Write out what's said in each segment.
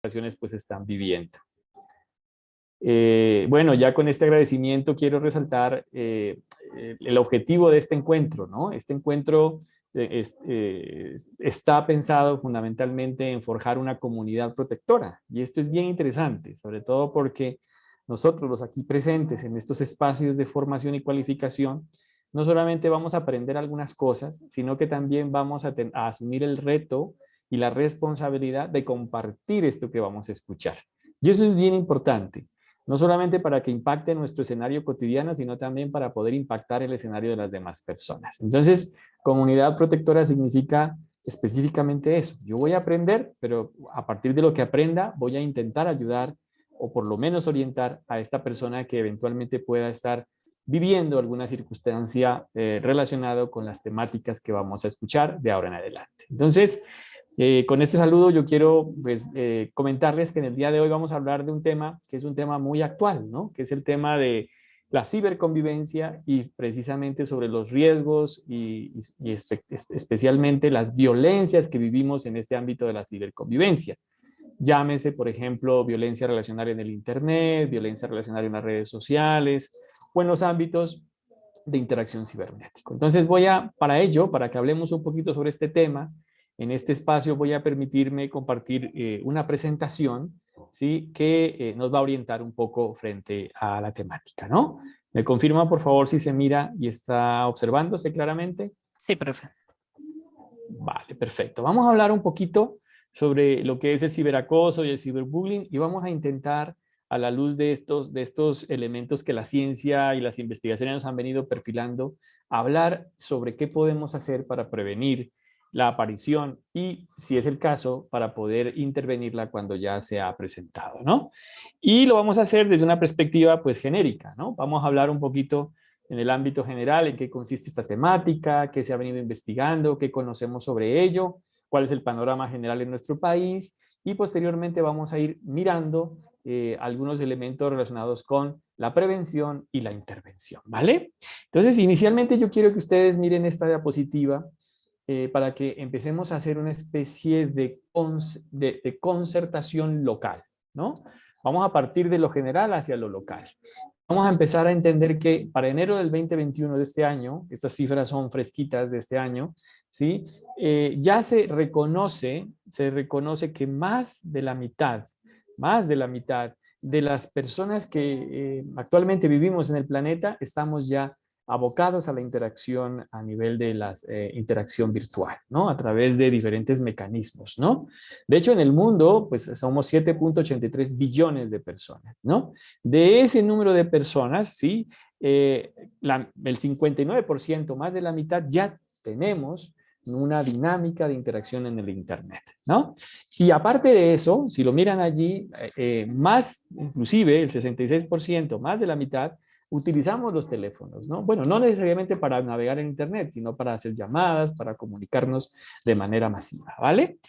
generaciones pues están viviendo. Bueno, ya con este agradecimiento quiero resaltar el objetivo de este encuentro, ¿no? Este encuentro está pensado fundamentalmente en forjar una comunidad protectora, y esto es bien interesante, sobre todo porque nosotros los aquí presentes en estos espacios de formación y cualificación, no solamente vamos a aprender algunas cosas, sino que también vamos a asumir el reto y la responsabilidad de compartir esto que vamos a escuchar. Y eso es bien importante, no solamente para que impacte nuestro escenario cotidiano, sino también para poder impactar el escenario de las demás personas. Entonces, comunidad protectora significa específicamente eso. Yo voy a aprender, pero a partir de lo que aprenda, voy a intentar ayudar o por lo menos orientar a esta persona que eventualmente pueda estar viviendo alguna circunstancia relacionada con las temáticas que vamos a escuchar de ahora en adelante. Entonces, con este saludo yo quiero pues, comentarles que en el día de hoy vamos a hablar de un tema que es un tema muy actual, ¿no? Que es el tema de la ciberconvivencia y precisamente sobre los riesgos y especialmente las violencias que vivimos en este ámbito de la ciberconvivencia. Llámese, por ejemplo, violencia relacional en el Internet, violencia relacional en las redes sociales o en los ámbitos de interacción cibernética. Entonces para ello, para que hablemos un poquito sobre este tema, en este espacio voy a permitirme compartir una presentación, ¿sí? Que nos va a orientar un poco frente a la temática, ¿no? ¿Me confirma, por favor, si se mira y está observándose claramente? Sí, profe. Vale, perfecto. Vamos a hablar un poquito sobre lo que es el ciberacoso y el ciberbullying y vamos a intentar, a la luz de estos elementos que la ciencia y las investigaciones nos han venido perfilando, hablar sobre qué podemos hacer para prevenir la aparición y, si es el caso, para poder intervenirla cuando ya se ha presentado, ¿no? Y lo vamos a hacer desde una perspectiva, pues, genérica, ¿no? Vamos a hablar un poquito en el ámbito general, en qué consiste esta temática, qué se ha venido investigando, qué conocemos sobre ello, cuál es el panorama general en nuestro país y posteriormente vamos a ir mirando algunos elementos relacionados con la prevención y la intervención, ¿vale? Entonces, inicialmente yo quiero que ustedes miren esta diapositiva para que empecemos a hacer una especie de concertación local, ¿no? Vamos a partir de lo general hacia lo local. Vamos a empezar a entender que para enero del 2021 de este año, estas cifras son fresquitas de este año, ¿sí? Ya se reconoce que más de la mitad de las personas que actualmente vivimos en el planeta estamos ya abocados a la interacción a nivel de la interacción virtual, ¿no? A través de diferentes mecanismos, ¿no? De hecho, en el mundo, pues somos 7.83 billones de personas, ¿no? De ese número de personas, ¿sí? El 59%, más de la mitad, ya tenemos una dinámica de interacción en el Internet, ¿no? Y aparte de eso, si lo miran allí, más, inclusive el 66%, más de la mitad, utilizamos los teléfonos, ¿no? Bueno, no necesariamente para navegar en Internet, sino para hacer llamadas, para comunicarnos de manera masiva, ¿vale?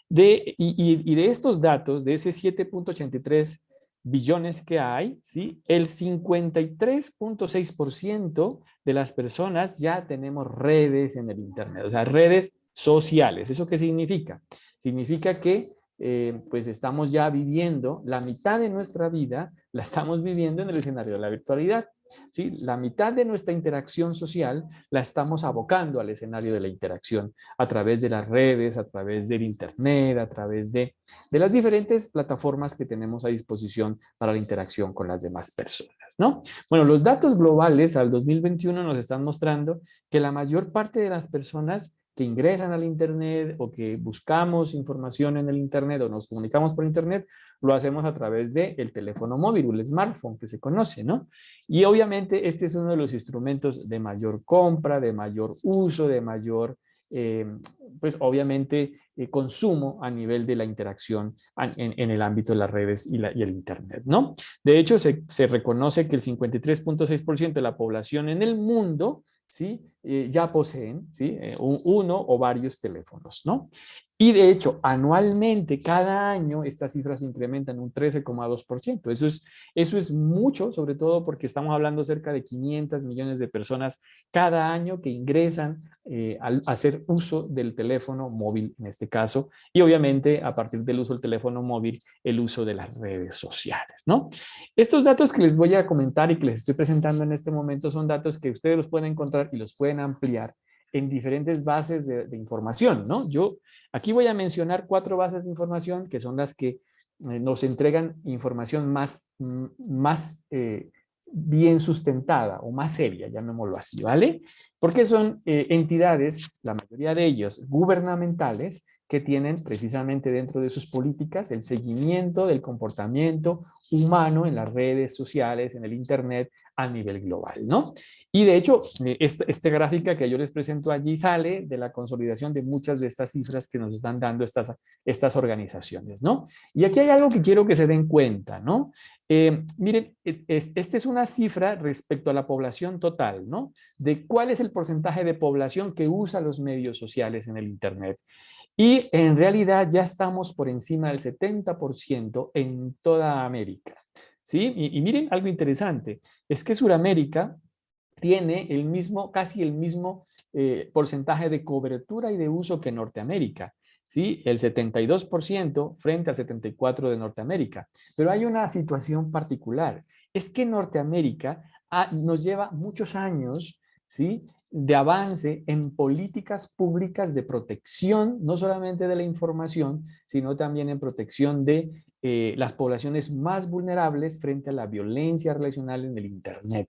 Y de estos datos, de ese 7.83 billones que hay, ¿sí? El 53.6% de las personas ya tenemos redes en el Internet, o sea, redes sociales. ¿Eso qué significa? Significa que pues estamos ya viviendo la mitad de nuestra vida, la estamos viviendo en el escenario de la virtualidad. ¿Sí? La mitad de nuestra interacción social la estamos abocando al escenario de la interacción a través de las redes, a través del Internet, a través de las diferentes plataformas que tenemos a disposición para la interacción con las demás personas, ¿no? Bueno, los datos globales al 2021 nos están mostrando que la mayor parte de las personas que ingresan al Internet o que buscamos información en el Internet o nos comunicamos por Internet, lo hacemos a través del teléfono móvil, el smartphone que se conoce, ¿no? Y obviamente este es uno de los instrumentos de mayor compra, de mayor uso, de mayor, pues obviamente, consumo a nivel de la interacción en el ámbito de las redes y el Internet, ¿no? De hecho, se reconoce que el 53.6% de la población en el mundo, ¿sí? Ya poseen, ¿sí? Uno o varios teléfonos, ¿no? Y de hecho, anualmente, cada año, estas cifras se incrementan un 13,2%. Eso es mucho, sobre todo porque estamos hablando cerca de 500 millones de personas cada año que ingresan a hacer uso del teléfono móvil en este caso. Y obviamente, a partir del uso del teléfono móvil, el uso de las redes sociales, ¿no? Estos datos que les voy a comentar y que les estoy presentando en este momento son datos que ustedes los pueden encontrar y los pueden ampliar en diferentes bases de información, ¿no? Yo aquí voy a mencionar 4 bases de información que son las que nos entregan información más bien sustentada o más seria, llamémoslo así, ¿vale? Porque son entidades, la mayoría de ellos gubernamentales, que tienen precisamente dentro de sus políticas el seguimiento del comportamiento humano en las redes sociales, en el Internet a nivel global, ¿no? Y de hecho, esta gráfica que yo les presento allí sale de la consolidación de muchas de estas cifras que nos están dando estas organizaciones, ¿no? Y aquí hay algo que quiero que se den cuenta, ¿no? Miren, esta es una cifra respecto a la población total, ¿no? De cuál es el porcentaje de población que usa los medios sociales en el Internet. Y en realidad ya estamos por encima del 70% en toda América, ¿sí? Y miren algo interesante, es que Sudamérica tiene el mismo, casi el mismo porcentaje de cobertura y de uso que Norteamérica, ¿sí? El 72% frente al 74% de Norteamérica. Pero hay una situación particular, es que Norteamérica nos lleva muchos años, ¿sí? De avance en políticas públicas de protección, no solamente de la información, sino también en protección de las poblaciones más vulnerables frente a la violencia relacional en el Internet.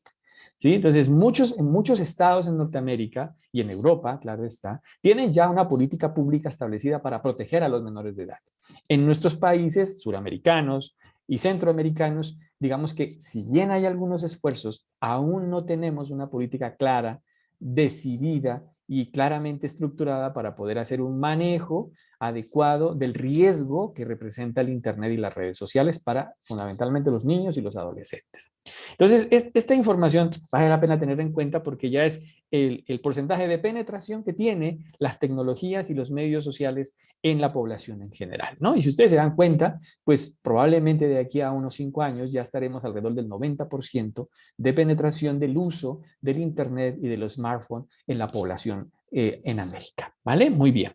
¿Sí? Entonces, en muchos estados en Norteamérica y en Europa, claro está, tienen ya una política pública establecida para proteger a los menores de edad. En nuestros países suramericanos y centroamericanos, digamos que si bien hay algunos esfuerzos, aún no tenemos una política clara, decidida y claramente estructurada para poder hacer un manejo adecuado del riesgo que representa el Internet y las redes sociales para fundamentalmente los niños y los adolescentes. Entonces, esta información vale la pena tener en cuenta porque ya es el porcentaje de penetración que tiene las tecnologías y los medios sociales en la población en general, ¿no? Y si ustedes se dan cuenta, pues probablemente de aquí a unos 5 años ya estaremos alrededor del 90% de penetración del uso del Internet y de los smartphones en la población en América, ¿vale? Muy bien.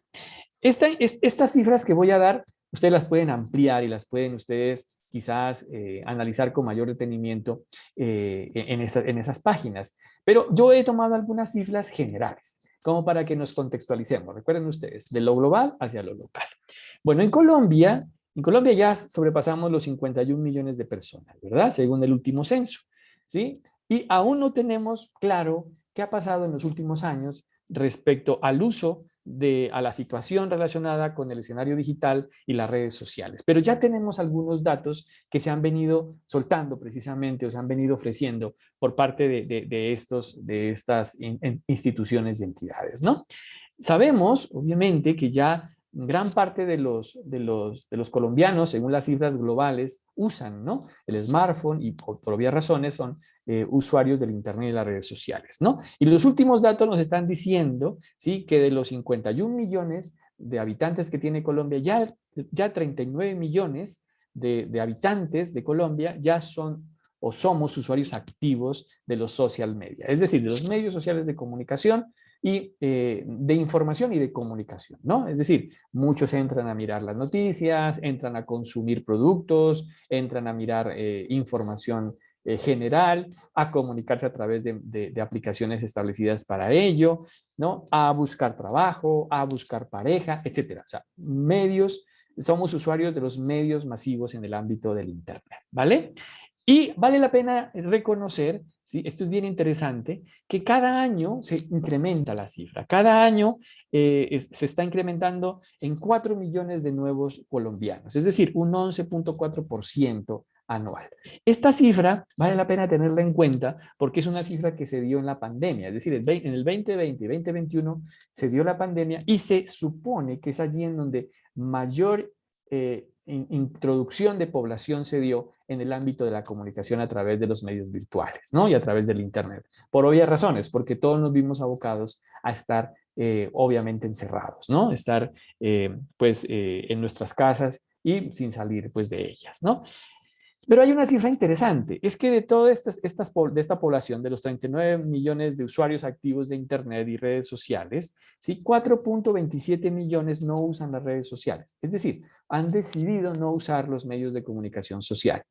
Estas cifras que voy a dar, ustedes las pueden ampliar y las pueden ustedes quizás analizar con mayor detenimiento en esas páginas. Pero yo he tomado algunas cifras generales, como para que nos contextualicemos. Recuerden ustedes, de lo global hacia lo local. Bueno, en Colombia ya sobrepasamos los 51 millones de personas, ¿verdad? Según el último censo, ¿sí? Y aún no tenemos claro qué ha pasado en los últimos años respecto al uso a la situación relacionada con el escenario digital y las redes sociales. Pero ya tenemos algunos datos que se han venido soltando precisamente o se han venido ofreciendo por parte de estas instituciones y entidades, ¿no? Sabemos, obviamente, que ya gran parte de los colombianos, según las cifras globales, usan, ¿no? El smartphone y por obvias razones son usuarios del Internet y las redes sociales, ¿no? Y los últimos datos nos están diciendo, ¿sí? Que de los 51 millones de habitantes que tiene Colombia, ya 39 millones de habitantes de Colombia ya son o somos usuarios activos de los social media, es decir, de los medios sociales de comunicación y de información y de comunicación, ¿no? Es decir, muchos entran a mirar las noticias, entran a consumir productos, entran a mirar información general, a comunicarse a través de aplicaciones establecidas para ello, ¿no? A buscar trabajo, a buscar pareja, etcétera. O sea, somos usuarios de los medios masivos en el ámbito del Internet, ¿vale? Y vale la pena reconocer, ¿sí? Esto es bien interesante, que cada año se incrementa la cifra. Cada año se está incrementando en 4 millones de nuevos colombianos, es decir, un 11,4% anual. Esta cifra vale la pena tenerla en cuenta porque es una cifra que se dio en la pandemia, es decir, en el 2020 y 2021 se dio la pandemia y se supone que es allí en donde mayor introducción de población se dio en el ámbito de la comunicación a través de los medios virtuales, ¿no? Y a través del Internet. Por obvias razones, porque todos nos vimos abocados a estar obviamente encerrados, ¿no? Estar en nuestras casas y sin salir pues de ellas, ¿no? Pero hay una cifra interesante, es que de toda de esta población, de los 39 millones de usuarios activos de Internet y redes sociales, ¿sí? 4.27 millones no usan las redes sociales. Es decir, han decidido no usar los medios de comunicación social.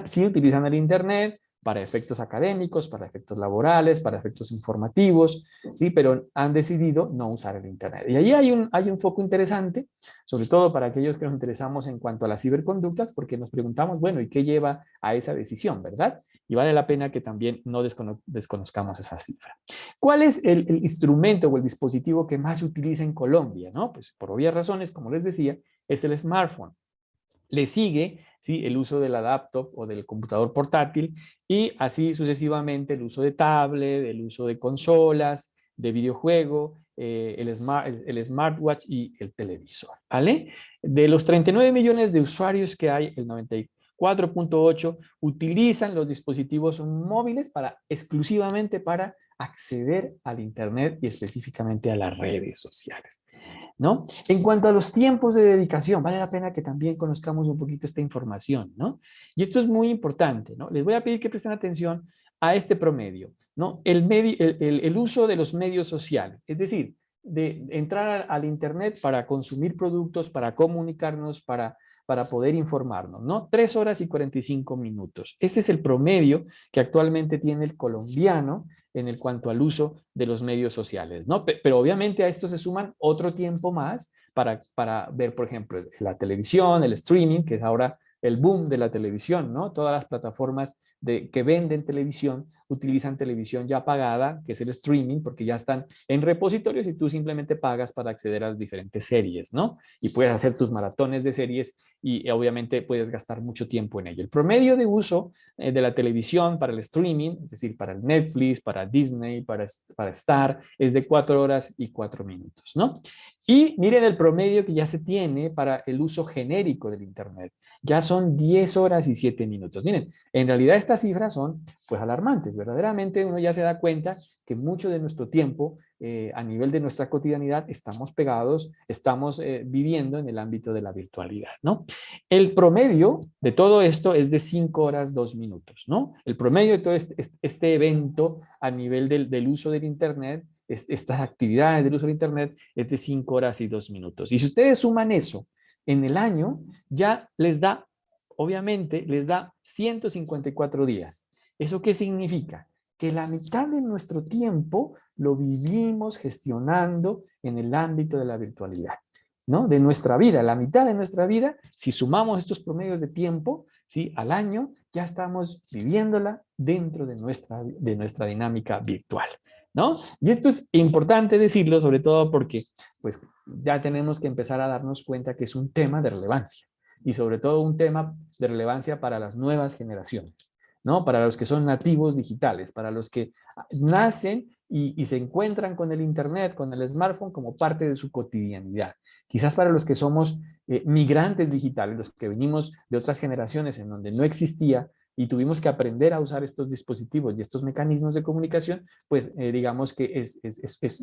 Sí utilizan el Internet para efectos académicos, para efectos laborales, para efectos informativos, ¿sí? Pero han decidido no usar el Internet. Y ahí hay un foco interesante, sobre todo para aquellos que nos interesamos en cuanto a las ciberconductas, porque nos preguntamos, bueno, ¿y qué lleva a esa decisión, verdad? Y vale la pena que también no desconozcamos esa cifra. ¿Cuál es el instrumento o el dispositivo que más se utiliza en Colombia? ¿No? Pues por obvias razones, como les decía, es el smartphone. Le sigue, ¿sí?, el uso de la laptop o del computador portátil y así sucesivamente el uso de tablet, el uso de consolas, de videojuego, el smartwatch y el televisor, ¿vale? De los 39 millones de usuarios que hay, el 94.8 utilizan los dispositivos móviles exclusivamente para acceder al Internet y específicamente a las redes sociales, ¿no? En cuanto a los tiempos de dedicación, vale la pena que también conozcamos un poquito esta información, ¿no? Y esto es muy importante, ¿no? Les voy a pedir que presten atención a este promedio, ¿no? El uso de los medios sociales, es decir, de entrar al Internet para consumir productos, para comunicarnos, para poder informarnos, ¿no? 3 horas y 45 minutos. Ese es el promedio que actualmente tiene el colombiano en el cuanto al uso de los medios sociales, ¿no? Pero obviamente a esto se suman otro tiempo más para ver, por ejemplo, la televisión, el streaming, que es ahora el boom de la televisión, ¿no? Todas las plataformas que venden televisión utilizan televisión ya pagada, que es el streaming, porque ya están en repositorios y tú simplemente pagas para acceder a las diferentes series, ¿no? Y puedes hacer tus maratones de series y obviamente puedes gastar mucho tiempo en ello. El promedio de uso de la televisión para el streaming, es decir, para el Netflix, para Disney, para Star, es de 4 horas y 4 minutos, ¿no? Y miren el promedio que ya se tiene para el uso genérico del Internet. Ya son 10 horas y 7 minutos. Miren, en realidad estas cifras son pues alarmantes. Verdaderamente uno ya se da cuenta que mucho de nuestro tiempo a nivel de nuestra cotidianidad estamos pegados, estamos viviendo en el ámbito de la virtualidad, ¿no? El promedio de todo esto es de 5 horas 2 minutos, ¿no? El promedio de todo este evento a nivel del uso del Internet, estas actividades del uso del Internet, es de 5 horas y 2 minutos. Y si ustedes suman eso en el año, ya les da, obviamente, les da 154 días. ¿Eso qué significa? Que la mitad de nuestro tiempo lo vivimos gestionando en el ámbito de la virtualidad, ¿no? De nuestra vida, la mitad de nuestra vida, si sumamos estos promedios de tiempo, ¿sí?, al año, ya estamos viviéndola dentro de nuestra dinámica virtual, ¿no? Y esto es importante decirlo, sobre todo porque pues ya tenemos que empezar a darnos cuenta que es un tema de relevancia y sobre todo un tema de relevancia para las nuevas generaciones, ¿no? Para los que son nativos digitales, para los que nacen y se encuentran con el Internet, con el smartphone como parte de su cotidianidad. Quizás para los que somos migrantes digitales, los que venimos de otras generaciones en donde no existía y tuvimos que aprender a usar estos dispositivos y estos mecanismos de comunicación, pues digamos que es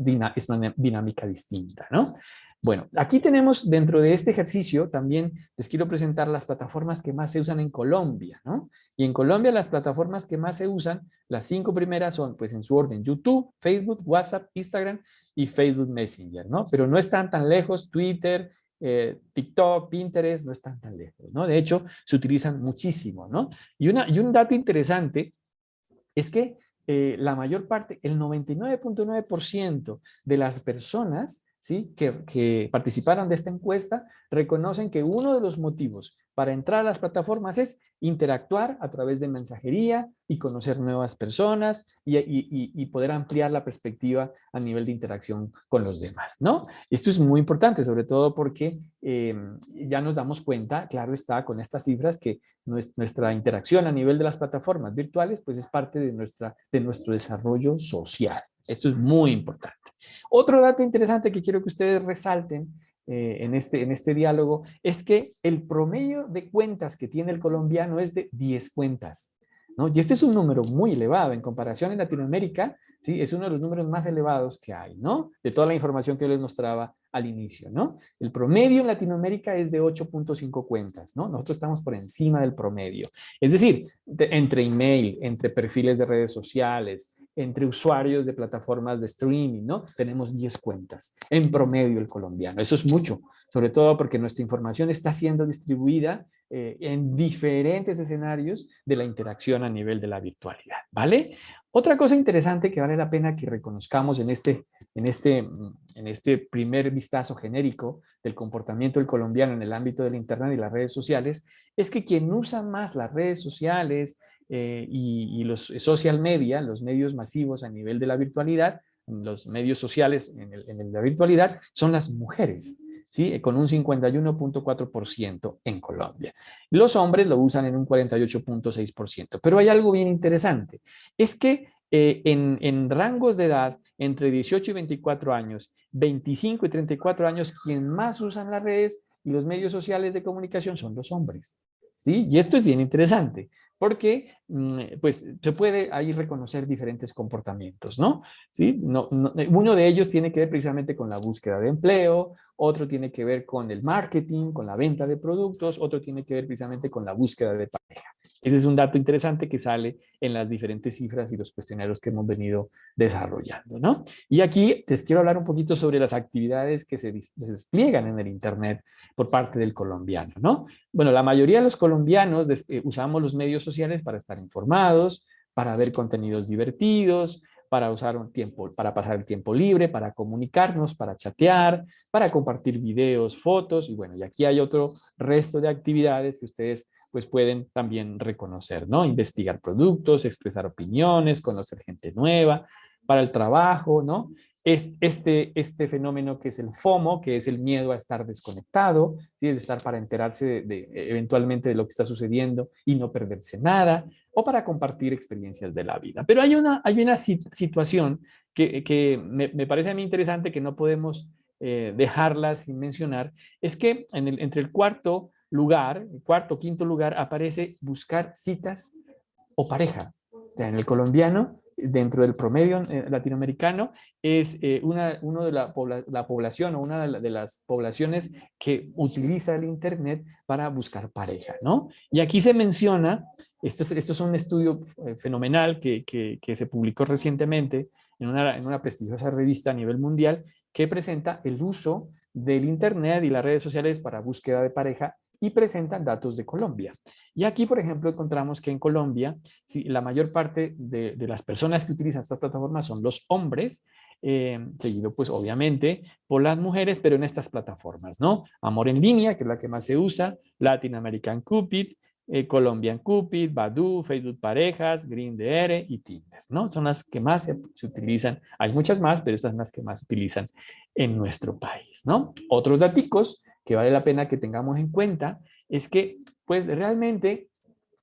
una dinámica distinta, ¿no? Bueno, aquí tenemos dentro de este ejercicio también les quiero presentar las plataformas que más se usan en Colombia, ¿no? Y en Colombia las plataformas que más se usan, las 5 primeras son, pues en su orden, YouTube, Facebook, WhatsApp, Instagram y Facebook Messenger, ¿no? Pero no están tan lejos, Twitter, TikTok, Pinterest, no están tan lejos, ¿no? De hecho, se utilizan muchísimo, ¿no? Y un dato interesante es que la mayor parte, el 99.9% de las personas, ¿sí?, que participaron de esta encuesta reconocen que uno de los motivos para entrar a las plataformas es interactuar a través de mensajería y conocer nuevas personas y poder ampliar la perspectiva a nivel de interacción con los demás, ¿no? Esto es muy importante, sobre todo porque ya nos damos cuenta, claro está, con estas cifras que nuestra interacción a nivel de las plataformas virtuales pues es parte de nuestro desarrollo social. Esto es muy importante. Otro dato interesante que quiero que ustedes resalten en este diálogo es que el promedio de cuentas que tiene el colombiano es de 10 cuentas. ¿no? Y este es un número muy elevado en comparación en Latinoamérica, ¿sí? Es uno de los números más elevados que hay, ¿no? De toda la información que yo les mostraba al inicio, ¿no? El promedio en Latinoamérica es de 8.5 cuentas, ¿no? Nosotros estamos por encima del promedio. Es decir, entre email, entre perfiles de redes sociales, entre usuarios de plataformas de streaming, ¿no? Tenemos 10 cuentas en promedio el colombiano. Eso es mucho, sobre todo porque nuestra información está siendo distribuida en diferentes escenarios de la interacción a nivel de la virtualidad, ¿vale? Otra cosa interesante que vale la pena que reconozcamos en este primer vistazo genérico del comportamiento del colombiano en el ámbito del Internet y las redes sociales es que quien usa más las redes sociales y los social media, los medios masivos a nivel de la virtualidad, los medios sociales en la virtualidad, son las mujeres, ¿sí? Con un 51.4% en Colombia. Los hombres lo usan en un 48.6%. Pero hay algo bien interesante, es que en rangos de edad entre 18 y 24 años, 25 y 34 años, quien más usan las redes y los medios sociales de comunicación son los hombres. ¿Sí? Y esto es bien interesante porque pues, se puede ahí reconocer diferentes comportamientos, ¿no? ¿Sí? Uno de ellos tiene que ver precisamente con la búsqueda de empleo, otro tiene que ver con el marketing, con la venta de productos, otro tiene que ver precisamente con la búsqueda de pareja. Ese es un dato interesante que sale en las diferentes cifras y los cuestionarios que hemos venido desarrollando, ¿no? Y aquí les quiero hablar un poquito sobre las actividades que se despliegan en el Internet por parte del colombiano, ¿no? Bueno, la mayoría de los colombianos usamos los medios sociales para estar informados, para ver contenidos divertidos, para usar un tiempo, para pasar el tiempo libre, para comunicarnos, para chatear, para compartir videos, fotos, y bueno, y aquí hay otro resto de actividades que ustedes pues pueden también reconocer, ¿no? Investigar productos, expresar opiniones, conocer gente nueva, para el trabajo, ¿no? Este fenómeno que es el FOMO, que es el miedo a estar desconectado, ¿sí? De estar para enterarse eventualmente de lo que está sucediendo y no perderse nada, o para compartir experiencias de la vida. Pero hay una situación que me parece a mí interesante que no podemos dejarla sin mencionar, es que entre el cuarto lugar, el cuarto, quinto lugar, aparece buscar citas o pareja. O sea, en el colombiano, dentro del promedio latinoamericano, es uno de la población o una de las poblaciones que utiliza el Internet para buscar pareja, ¿no? Y aquí se menciona, esto es un estudio fenomenal que se publicó recientemente en una prestigiosa revista a nivel mundial que presenta el uso del Internet y las redes sociales para búsqueda de pareja y presentan datos de Colombia. Y aquí, por ejemplo, encontramos que en Colombia, sí, la mayor parte de las personas que utilizan estas plataformas son los hombres, seguido pues obviamente por las mujeres, pero en estas plataformas, ¿no? Amor en línea, que es la que más se usa, Latin American Cupid, Colombian Cupid, Badoo, Facebook Parejas, Grindr y Tinder, ¿no? Son las que más se utilizan. Hay muchas más, pero estas son las que más se utilizan en nuestro país, ¿no? Otros daticos que vale la pena que tengamos en cuenta es que, pues realmente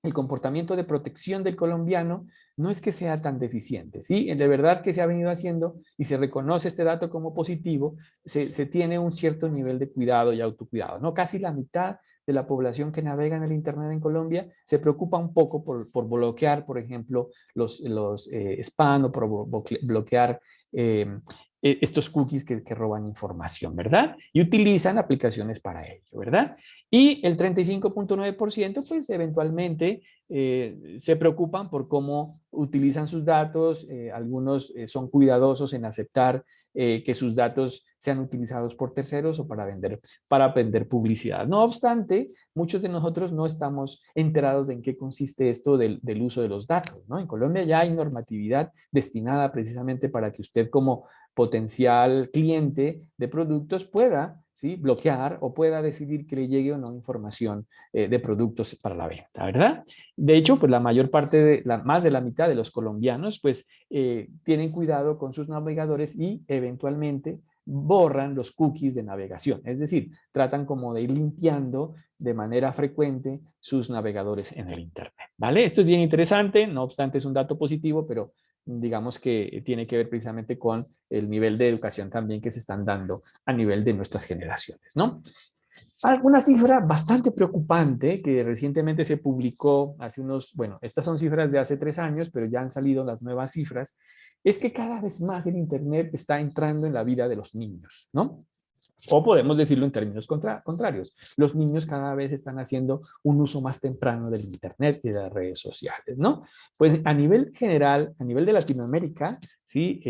el comportamiento de protección del colombiano no es que sea tan deficiente, ¿sí? De verdad que se ha venido haciendo y se reconoce este dato como positivo, se tiene un cierto nivel de cuidado y autocuidado, ¿no? Casi la mitad de la población que navega en el Internet en Colombia se preocupa un poco por bloquear, por ejemplo, los spam o por bloquear estos cookies que roban información, ¿verdad? Y utilizan aplicaciones para ello, ¿verdad? Y el 35.9% pues eventualmente se preocupan por cómo utilizan sus datos, algunos son cuidadosos en aceptar que sus datos sean utilizados por terceros o para vender publicidad. No obstante, muchos de nosotros no estamos enterados de en qué consiste esto del uso de los datos, ¿no? En Colombia ya hay normatividad destinada precisamente para que usted como potencial cliente de productos pueda, ¿sí?, bloquear o pueda decidir que le llegue o no información de productos para la venta, ¿verdad? De hecho, pues la mayor parte, más de la mitad de los colombianos, pues tienen cuidado con sus navegadores y eventualmente borran los cookies de navegación, es decir, tratan como de ir limpiando de manera frecuente sus navegadores en el Internet, ¿vale? Esto es bien interesante, no obstante es un dato positivo, pero digamos que tiene que ver precisamente con el nivel de educación también que se están dando a nivel de nuestras generaciones, ¿no? Alguna cifra bastante preocupante que recientemente se publicó hace unos, bueno, estas son cifras de hace 3 años, pero ya han salido las nuevas cifras, es que cada vez más el Internet está entrando en la vida de los niños, ¿no? O podemos decirlo en términos contrarios. Los niños cada vez están haciendo un uso más temprano del Internet y de las redes sociales, ¿no? Pues a nivel general, a nivel de Latinoamérica, ¿sí?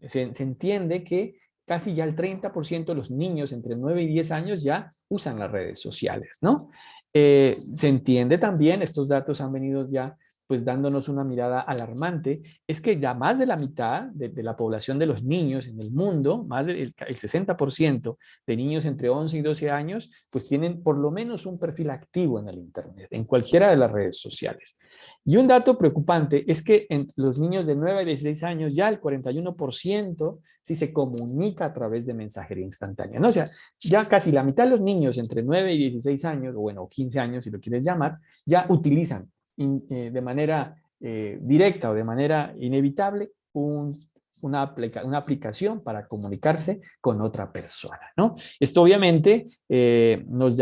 Se entiende que casi ya el 30% de los niños entre 9 y 10 años ya usan las redes sociales, ¿no? Se entiende también, estos datos han venido ya pues dándonos una mirada alarmante, es que ya más de la mitad de la población de los niños en el mundo, más del el 60% de niños entre 11 y 12 años, pues tienen por lo menos un perfil activo en el Internet, en cualquiera de las redes sociales. Y un dato preocupante es que en los niños de 9 a 16 años ya el 41% sí se comunica a través de mensajería instantánea, ¿no? O sea, ya casi la mitad de los niños entre 9 y 16 años, o bueno, 15 años si lo quieres llamar, ya utilizan de manera directa o de manera inevitable una aplicación para comunicarse con otra persona, ¿no? Esto obviamente nos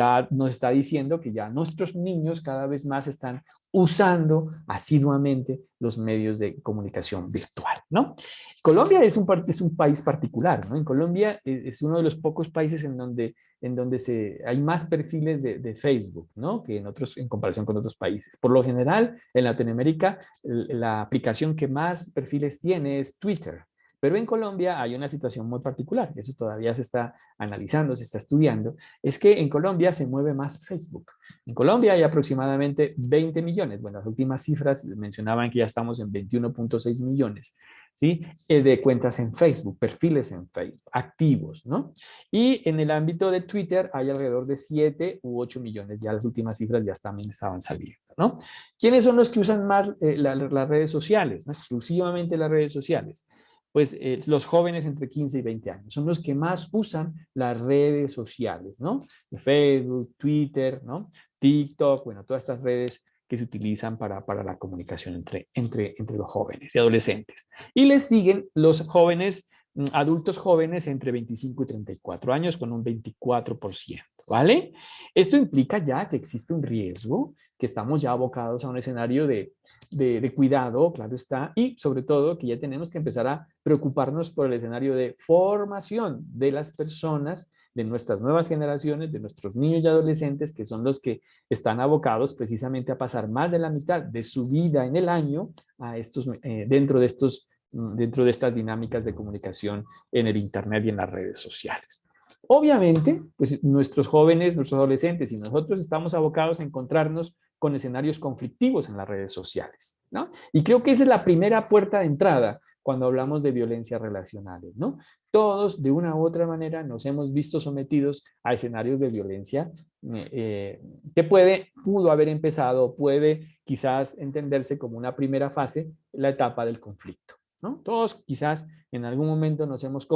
está diciendo que ya nuestros niños cada vez más están usando asiduamente los medios de comunicación virtual, ¿no? Colombia es un país particular, ¿no? En Colombia es uno de los pocos países en donde hay más perfiles de Facebook, ¿no? Que en comparación con otros países. Por lo general, en Latinoamérica, la aplicación que más perfiles tiene es Twitter. Pero en Colombia hay una situación muy particular, eso todavía se está analizando, se está estudiando, es que en Colombia se mueve más Facebook. En Colombia hay aproximadamente 20 millones, bueno, las últimas cifras mencionaban que ya estamos en 21.6 millones, ¿sí? De cuentas en Facebook, perfiles en Facebook, activos, ¿no? Y en el ámbito de Twitter hay alrededor de 7 u 8 millones, ya las últimas cifras ya también estaban saliendo, ¿no? ¿Quiénes son los que usan más las redes sociales? ¿No? Exclusivamente las redes sociales. Pues los jóvenes entre 15 y 20 años son los que más usan las redes sociales, ¿no? Facebook, Twitter, ¿no? TikTok, bueno, todas estas redes que se utilizan para la comunicación entre los jóvenes y adolescentes. Y les siguen los jóvenes, adultos jóvenes entre 25 y 34 años con un 24%, ¿vale? Esto implica ya que existe un riesgo, que estamos ya abocados a un escenario de cuidado, claro está, y sobre todo que ya tenemos que empezar a preocuparnos por el escenario de formación de las personas, de nuestras nuevas generaciones, de nuestros niños y adolescentes, que son los que están abocados precisamente a pasar más de la mitad de su vida en el año a dentro de estas dinámicas de comunicación en el Internet y en las redes sociales. Obviamente, pues nuestros jóvenes, nuestros adolescentes y nosotros estamos abocados a encontrarnos con escenarios conflictivos en las redes sociales, ¿no? Y creo que esa es la primera puerta de entrada cuando hablamos de violencias relacionales, ¿no? Todos, de una u otra manera, nos hemos visto sometidos a escenarios de violencia que pudo haber empezado, puede quizás entenderse como una primera fase, la etapa del conflicto, ¿no? Todos quizás en algún momento nos hemos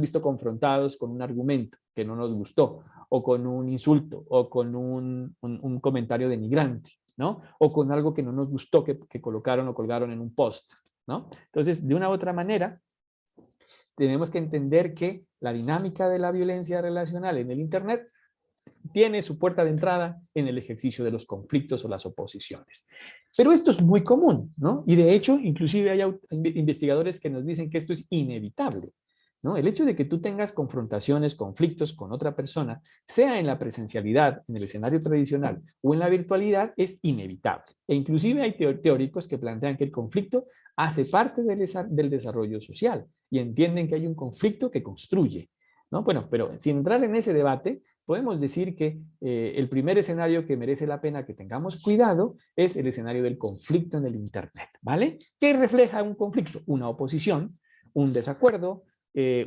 visto confrontados con un argumento que no nos gustó, o con un insulto, o con un comentario denigrante, ¿no? O con algo que no nos gustó que colocaron o colgaron en un post, ¿no? Entonces, de una u otra manera, tenemos que entender que la dinámica de la violencia relacional en el Internet tiene su puerta de entrada en el ejercicio de los conflictos o las oposiciones. Pero esto es muy común, ¿no? Y de hecho, inclusive hay investigadores que nos dicen que esto es inevitable, ¿no? El hecho de que tú tengas confrontaciones, conflictos con otra persona, sea en la presencialidad, en el escenario tradicional o en la virtualidad, es inevitable. E inclusive hay teóricos que plantean que el conflicto hace parte del desarrollo social y entienden que hay un conflicto que construye, ¿no? Bueno, pero sin entrar en ese debate, podemos decir que el primer escenario que merece la pena que tengamos cuidado es el escenario del conflicto en el Internet, ¿vale? ¿Qué refleja un conflicto? Una oposición, un desacuerdo,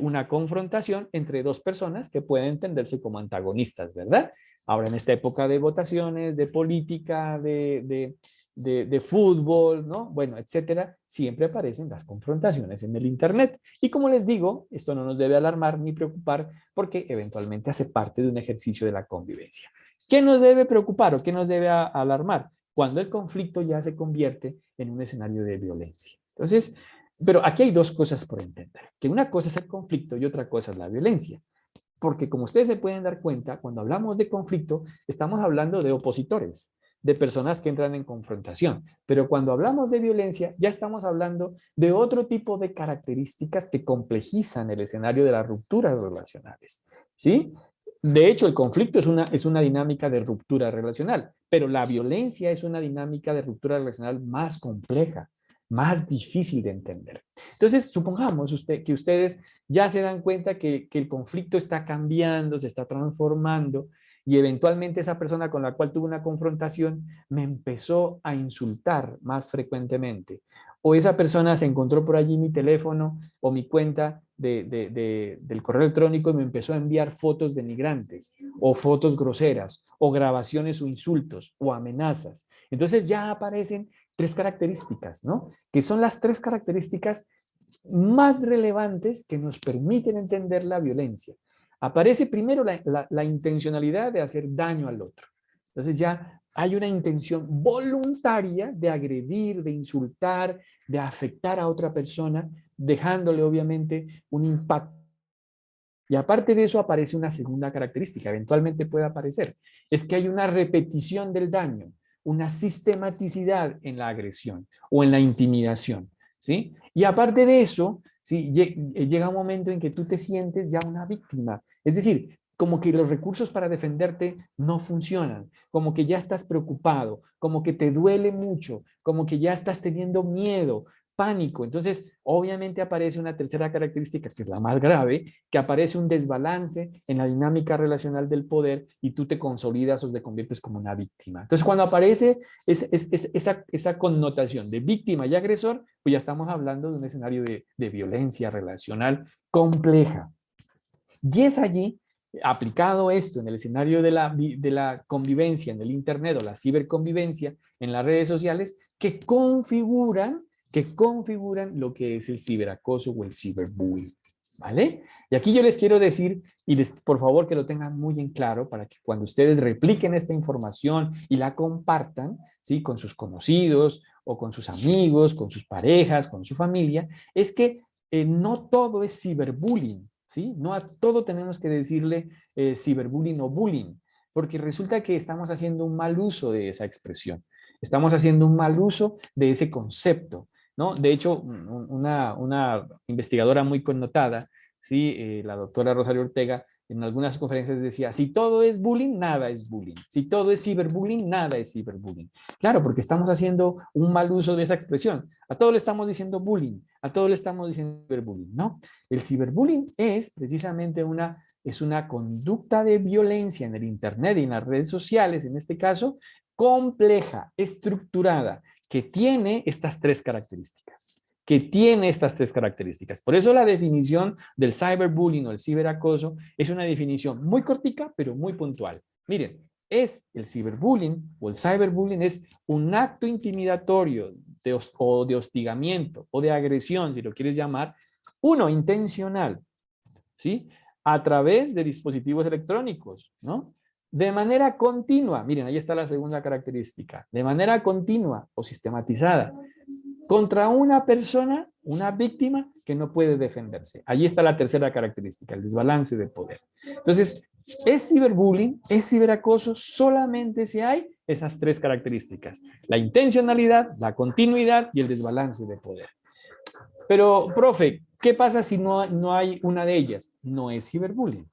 una confrontación entre dos personas que pueden entenderse como antagonistas, ¿verdad? Ahora en esta época de votaciones, de política, de fútbol, ¿no? Bueno, etcétera, siempre aparecen las confrontaciones en el Internet. Y como les digo, esto no nos debe alarmar ni preocupar porque eventualmente hace parte de un ejercicio de la convivencia. ¿Qué nos debe preocupar o qué nos debe alarmar? Cuando el conflicto ya se convierte en un escenario de violencia. Entonces, pero aquí hay dos cosas por entender, que una cosa es el conflicto y otra cosa es la violencia. Porque como ustedes se pueden dar cuenta, cuando hablamos de conflicto, estamos hablando de opositores, de personas que entran en confrontación. Pero cuando hablamos de violencia, ya estamos hablando de otro tipo de características que complejizan el escenario de las rupturas relacionales, ¿sí? De hecho, el conflicto es una dinámica de ruptura relacional, pero la violencia es una dinámica de ruptura relacional más compleja, más difícil de entender. Entonces, supongamos que ustedes ya se dan cuenta que el conflicto está cambiando, se está transformando, y eventualmente esa persona con la cual tuve una confrontación me empezó a insultar más frecuentemente. O esa persona se encontró por allí mi teléfono o mi cuenta del correo electrónico y me empezó a enviar fotos denigrantes o fotos groseras o grabaciones o insultos o amenazas. Entonces ya aparecen tres características, ¿no? Que son las tres características más relevantes que nos permiten entender la violencia. Aparece primero la intencionalidad de hacer daño al otro. Entonces ya hay una intención voluntaria de agredir, de insultar, de afectar a otra persona, dejándole obviamente un impacto. Y aparte de eso aparece una segunda característica, eventualmente puede aparecer, es que hay una repetición del daño, una sistematicidad en la agresión o en la intimidación, ¿sí? Y aparte de eso, ¿sí? Llega un momento en que tú te sientes ya una víctima, es decir, como que los recursos para defenderte no funcionan, como que ya estás preocupado, como que te duele mucho, como que ya estás teniendo miedo, pánico. Entonces, obviamente aparece una tercera característica, que es la más grave, que aparece un desbalance en la dinámica relacional del poder y tú te consolidas o te conviertes como una víctima. Entonces, cuando aparece esa connotación de víctima y agresor, pues ya estamos hablando de un escenario de violencia relacional compleja. Y es allí, aplicado esto en el escenario de la convivencia en el Internet o la ciberconvivencia en las redes sociales, que configuran lo que es el ciberacoso o el ciberbullying. ¿Vale? Y aquí yo les quiero decir, y por favor que lo tengan muy en claro, para que cuando ustedes repliquen esta información y la compartan, ¿sí? Con sus conocidos o con sus amigos, con sus parejas, con su familia, es que no todo es ciberbullying, ¿sí? No a todo tenemos que decirle ciberbullying o bullying, porque resulta que estamos haciendo un mal uso de esa expresión, estamos haciendo un mal uso de ese concepto, ¿no? De hecho, una investigadora muy connotada, ¿sí? La doctora Rosario Ortega, en algunas conferencias decía, si todo es bullying, nada es bullying. Si todo es ciberbullying, nada es ciberbullying. Claro, porque estamos haciendo un mal uso de esa expresión. A todo le estamos diciendo bullying, a todo le estamos diciendo ciberbullying, ¿no? El ciberbullying es precisamente es una conducta de violencia en el Internet y en las redes sociales, en este caso, compleja, estructurada, que tiene estas tres características. Por eso la definición del cyberbullying o el ciberacoso es una definición muy cortica, pero muy puntual. Miren, el ciberbullying o el cyberbullying es un acto intimidatorio o de hostigamiento o de agresión, si lo quieres llamar, uno, intencional, ¿sí? A través de dispositivos electrónicos, ¿no? De manera continua, miren, ahí está la segunda característica, de manera continua o sistematizada, contra una persona, una víctima que no puede defenderse. Allí está la tercera característica, el desbalance de poder. Entonces, ¿es ciberbullying? ¿Es ciberacoso? Solamente si hay esas tres características, la intencionalidad, la continuidad y el desbalance de poder. Pero, profe, ¿qué pasa si no hay una de ellas? No es ciberbullying.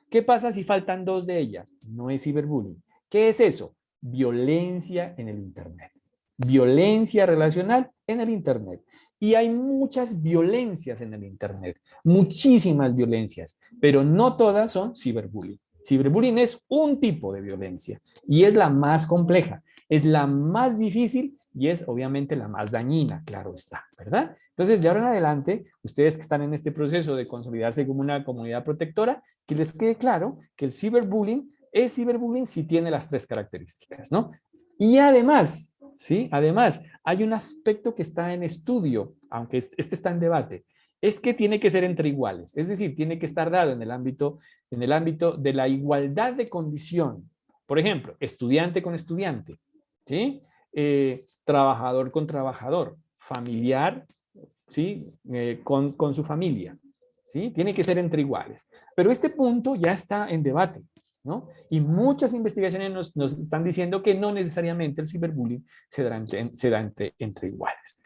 ¿Qué pasa si faltan dos de ellas? No es ciberbullying. ¿Qué es eso? Violencia en el Internet. Violencia relacional en el Internet. Y hay muchas violencias en el Internet, muchísimas violencias, pero no todas son ciberbullying. Ciberbullying es un tipo de violencia y es la más compleja, es la más difícil y es obviamente la más dañina, claro está, ¿verdad? Entonces, de ahora en adelante, ustedes que están en este proceso de consolidarse como una comunidad protectora, que les quede claro que el ciberbullying es ciberbullying si tiene las tres características, ¿no? Y además, ¿sí? Además, hay un aspecto que está en estudio, aunque este está en debate, es que tiene que ser entre iguales, es decir, tiene que estar dado en el ámbito de la igualdad de condición. Por ejemplo, estudiante con estudiante, ¿sí? Trabajador con trabajador, familiar, ¿sí? Con su familia. ¿sí? Tiene que ser entre iguales. Pero este punto ya está en debate, ¿no? Y muchas investigaciones nos están diciendo que no necesariamente el ciberbullying se da entre iguales.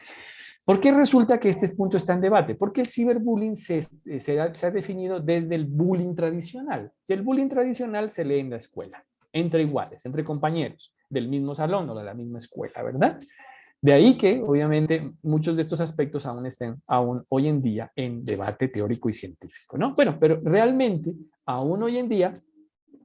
¿Por qué resulta que este punto está en debate? Porque el ciberbullying se ha definido desde el bullying tradicional. Y el bullying tradicional se lee en la escuela, entre iguales, entre compañeros del mismo salón o de la misma escuela, ¿verdad? De ahí que, obviamente, muchos de estos aspectos aún estén hoy en día en debate teórico y científico, ¿no? Bueno, pero realmente, aún hoy en día,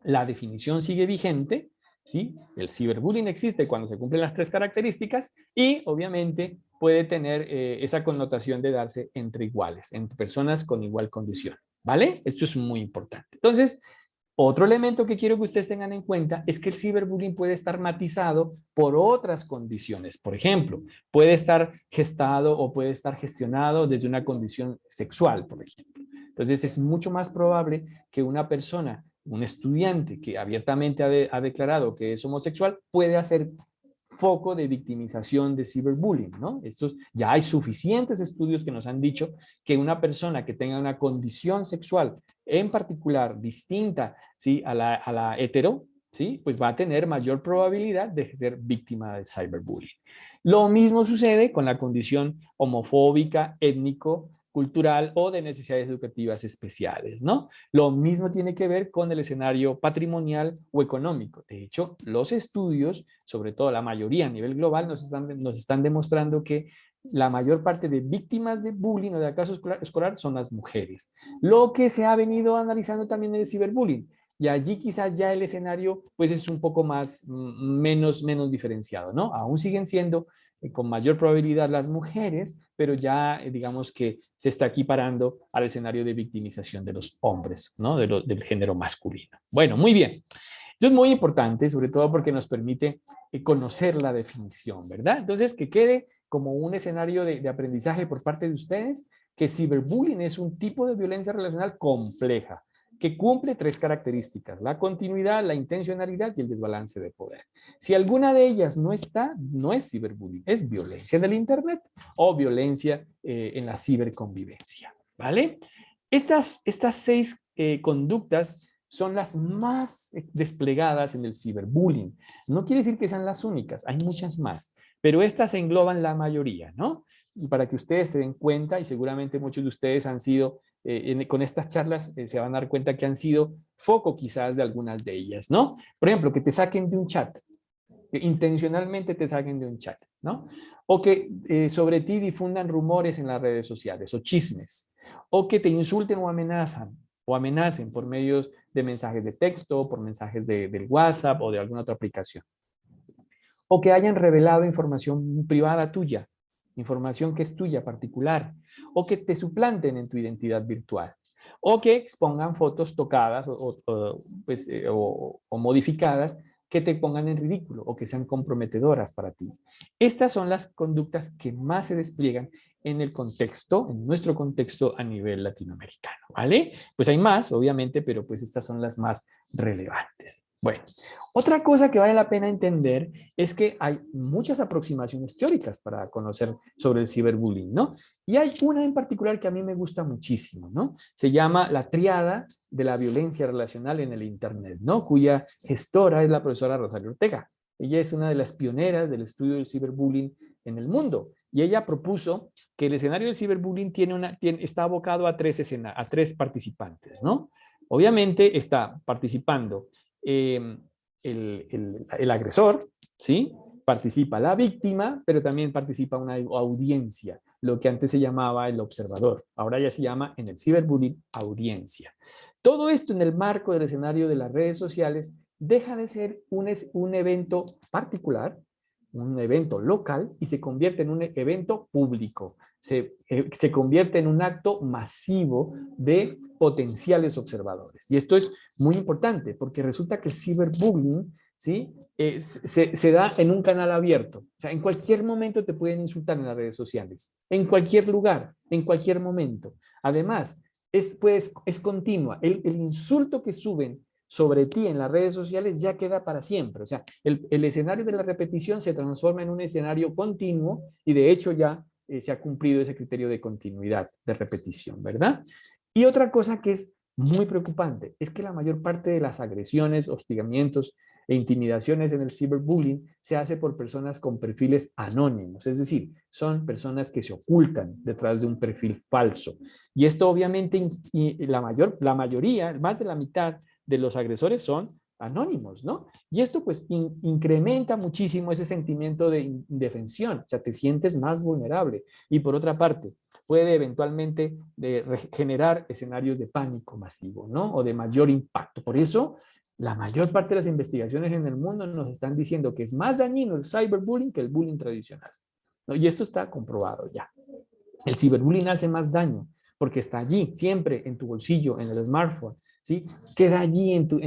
la definición sigue vigente, ¿sí? El ciberbullying existe cuando se cumplen las tres características y, obviamente, puede tener esa connotación de darse entre iguales, entre personas con igual condición, ¿vale? Esto es muy importante. Entonces, otro elemento que quiero que ustedes tengan en cuenta es que el ciberbullying puede estar matizado por otras condiciones. Por ejemplo, puede estar gestado o puede estar gestionado desde una condición sexual, por ejemplo. Entonces, es mucho más probable que una persona, un estudiante que abiertamente ha declarado que es homosexual, puede hacer foco de victimización de ciberbullying, ¿no? Ya hay suficientes estudios que nos han dicho que una persona que tenga una condición sexual en particular distinta, ¿sí? a la hetero, ¿sí? Pues va a tener mayor probabilidad de ser víctima de cyberbullying. Lo mismo sucede con la condición homofóbica, étnico, cultural o de necesidades educativas especiales, ¿no? Lo mismo tiene que ver con el escenario patrimonial o económico. De hecho, los estudios, sobre todo la mayoría a nivel global, nos están demostrando que la mayor parte de víctimas de bullying o de acoso escolar son las mujeres. Lo que se ha venido analizando también en el ciberbullying. Y allí quizás ya el escenario pues es un poco menos diferenciado, ¿no? Aún siguen siendo con mayor probabilidad las mujeres, pero ya digamos que se está equiparando al escenario de victimización de los hombres, ¿no? Del género masculino. Bueno, muy bien. Esto es muy importante, sobre todo porque nos permite conocer la definición, ¿verdad? Entonces, que quede como un escenario de aprendizaje por parte de ustedes, que ciberbullying es un tipo de violencia relacional compleja, que cumple tres características: la continuidad, la intencionalidad y el desbalance de poder. Si alguna de ellas no está, no es ciberbullying, es violencia del Internet o violencia en la ciberconvivencia, ¿vale? Estas seis conductas son las más desplegadas en el ciberbullying. No quiere decir que sean las únicas, hay muchas más, pero estas engloban la mayoría, ¿no? Y para que ustedes se den cuenta, y seguramente muchos de ustedes han sido, con estas charlas se van a dar cuenta que han sido foco quizás de algunas de ellas, ¿no? Por ejemplo, que te saquen de un chat, que intencionalmente te saquen de un chat, ¿no? O que sobre ti difundan rumores en las redes sociales o chismes, o que te insulten o amenacen por medios de mensajes de texto, por mensajes del WhatsApp o de alguna otra aplicación. O que hayan revelado información privada tuya, información que es tuya particular, o que te suplanten en tu identidad virtual, o que expongan fotos tocadas o modificadas que te pongan en ridículo o que sean comprometedoras para ti. Estas son las conductas que más se despliegan en el contexto, en nuestro contexto a nivel latinoamericano, ¿vale? Pues hay más, obviamente, pero pues estas son las más relevantes. Bueno, otra cosa que vale la pena entender es que hay muchas aproximaciones teóricas para conocer sobre el ciberbullying, ¿no? Y hay una en particular que a mí me gusta muchísimo, ¿no? Se llama la triada de la violencia relacional en el Internet, ¿no? Cuya gestora es la profesora Rosario Ortega. Ella es una de las pioneras del estudio del ciberbullying en el mundo. Y ella propuso que el escenario del ciberbullying está abocado a tres participantes, ¿no? Obviamente está participando el agresor, ¿sí? Participa la víctima, pero también participa una audiencia, lo que antes se llamaba el observador. Ahora ya se llama en el ciberbullying audiencia. Todo esto en el marco del escenario de las redes sociales deja de ser un evento particular, un evento local, y se convierte en un evento público. Se convierte en un acto masivo de potenciales observadores. Y esto es muy importante porque resulta que el ciberbullying, ¿sí? Se da en un canal abierto. O sea, en cualquier momento te pueden insultar en las redes sociales, en cualquier lugar, en cualquier momento. Además, es continua. El insulto que suben sobre ti en las redes sociales ya queda para siempre. O sea, el escenario de la repetición se transforma en un escenario continuo y de hecho ya se ha cumplido ese criterio de continuidad, de repetición, ¿verdad? Y otra cosa que es muy preocupante es que la mayor parte de las agresiones, hostigamientos e intimidaciones en el ciberbullying se hace por personas con perfiles anónimos, es decir, son personas que se ocultan detrás de un perfil falso. Y esto obviamente, la mayoría, más de la mitad de los agresores son anónimos, ¿no? Y esto pues incrementa muchísimo ese sentimiento de indefensión, o sea, te sientes más vulnerable. Y por otra parte, puede eventualmente generar escenarios de pánico masivo, ¿no? O de mayor impacto. Por eso, la mayor parte de las investigaciones en el mundo nos están diciendo que es más dañino el cyberbullying que el bullying tradicional, ¿no? Y esto está comprobado ya. El ciberbullying hace más daño porque está allí, siempre en tu bolsillo, en el smartphone, ¿sí? Queda allí en tu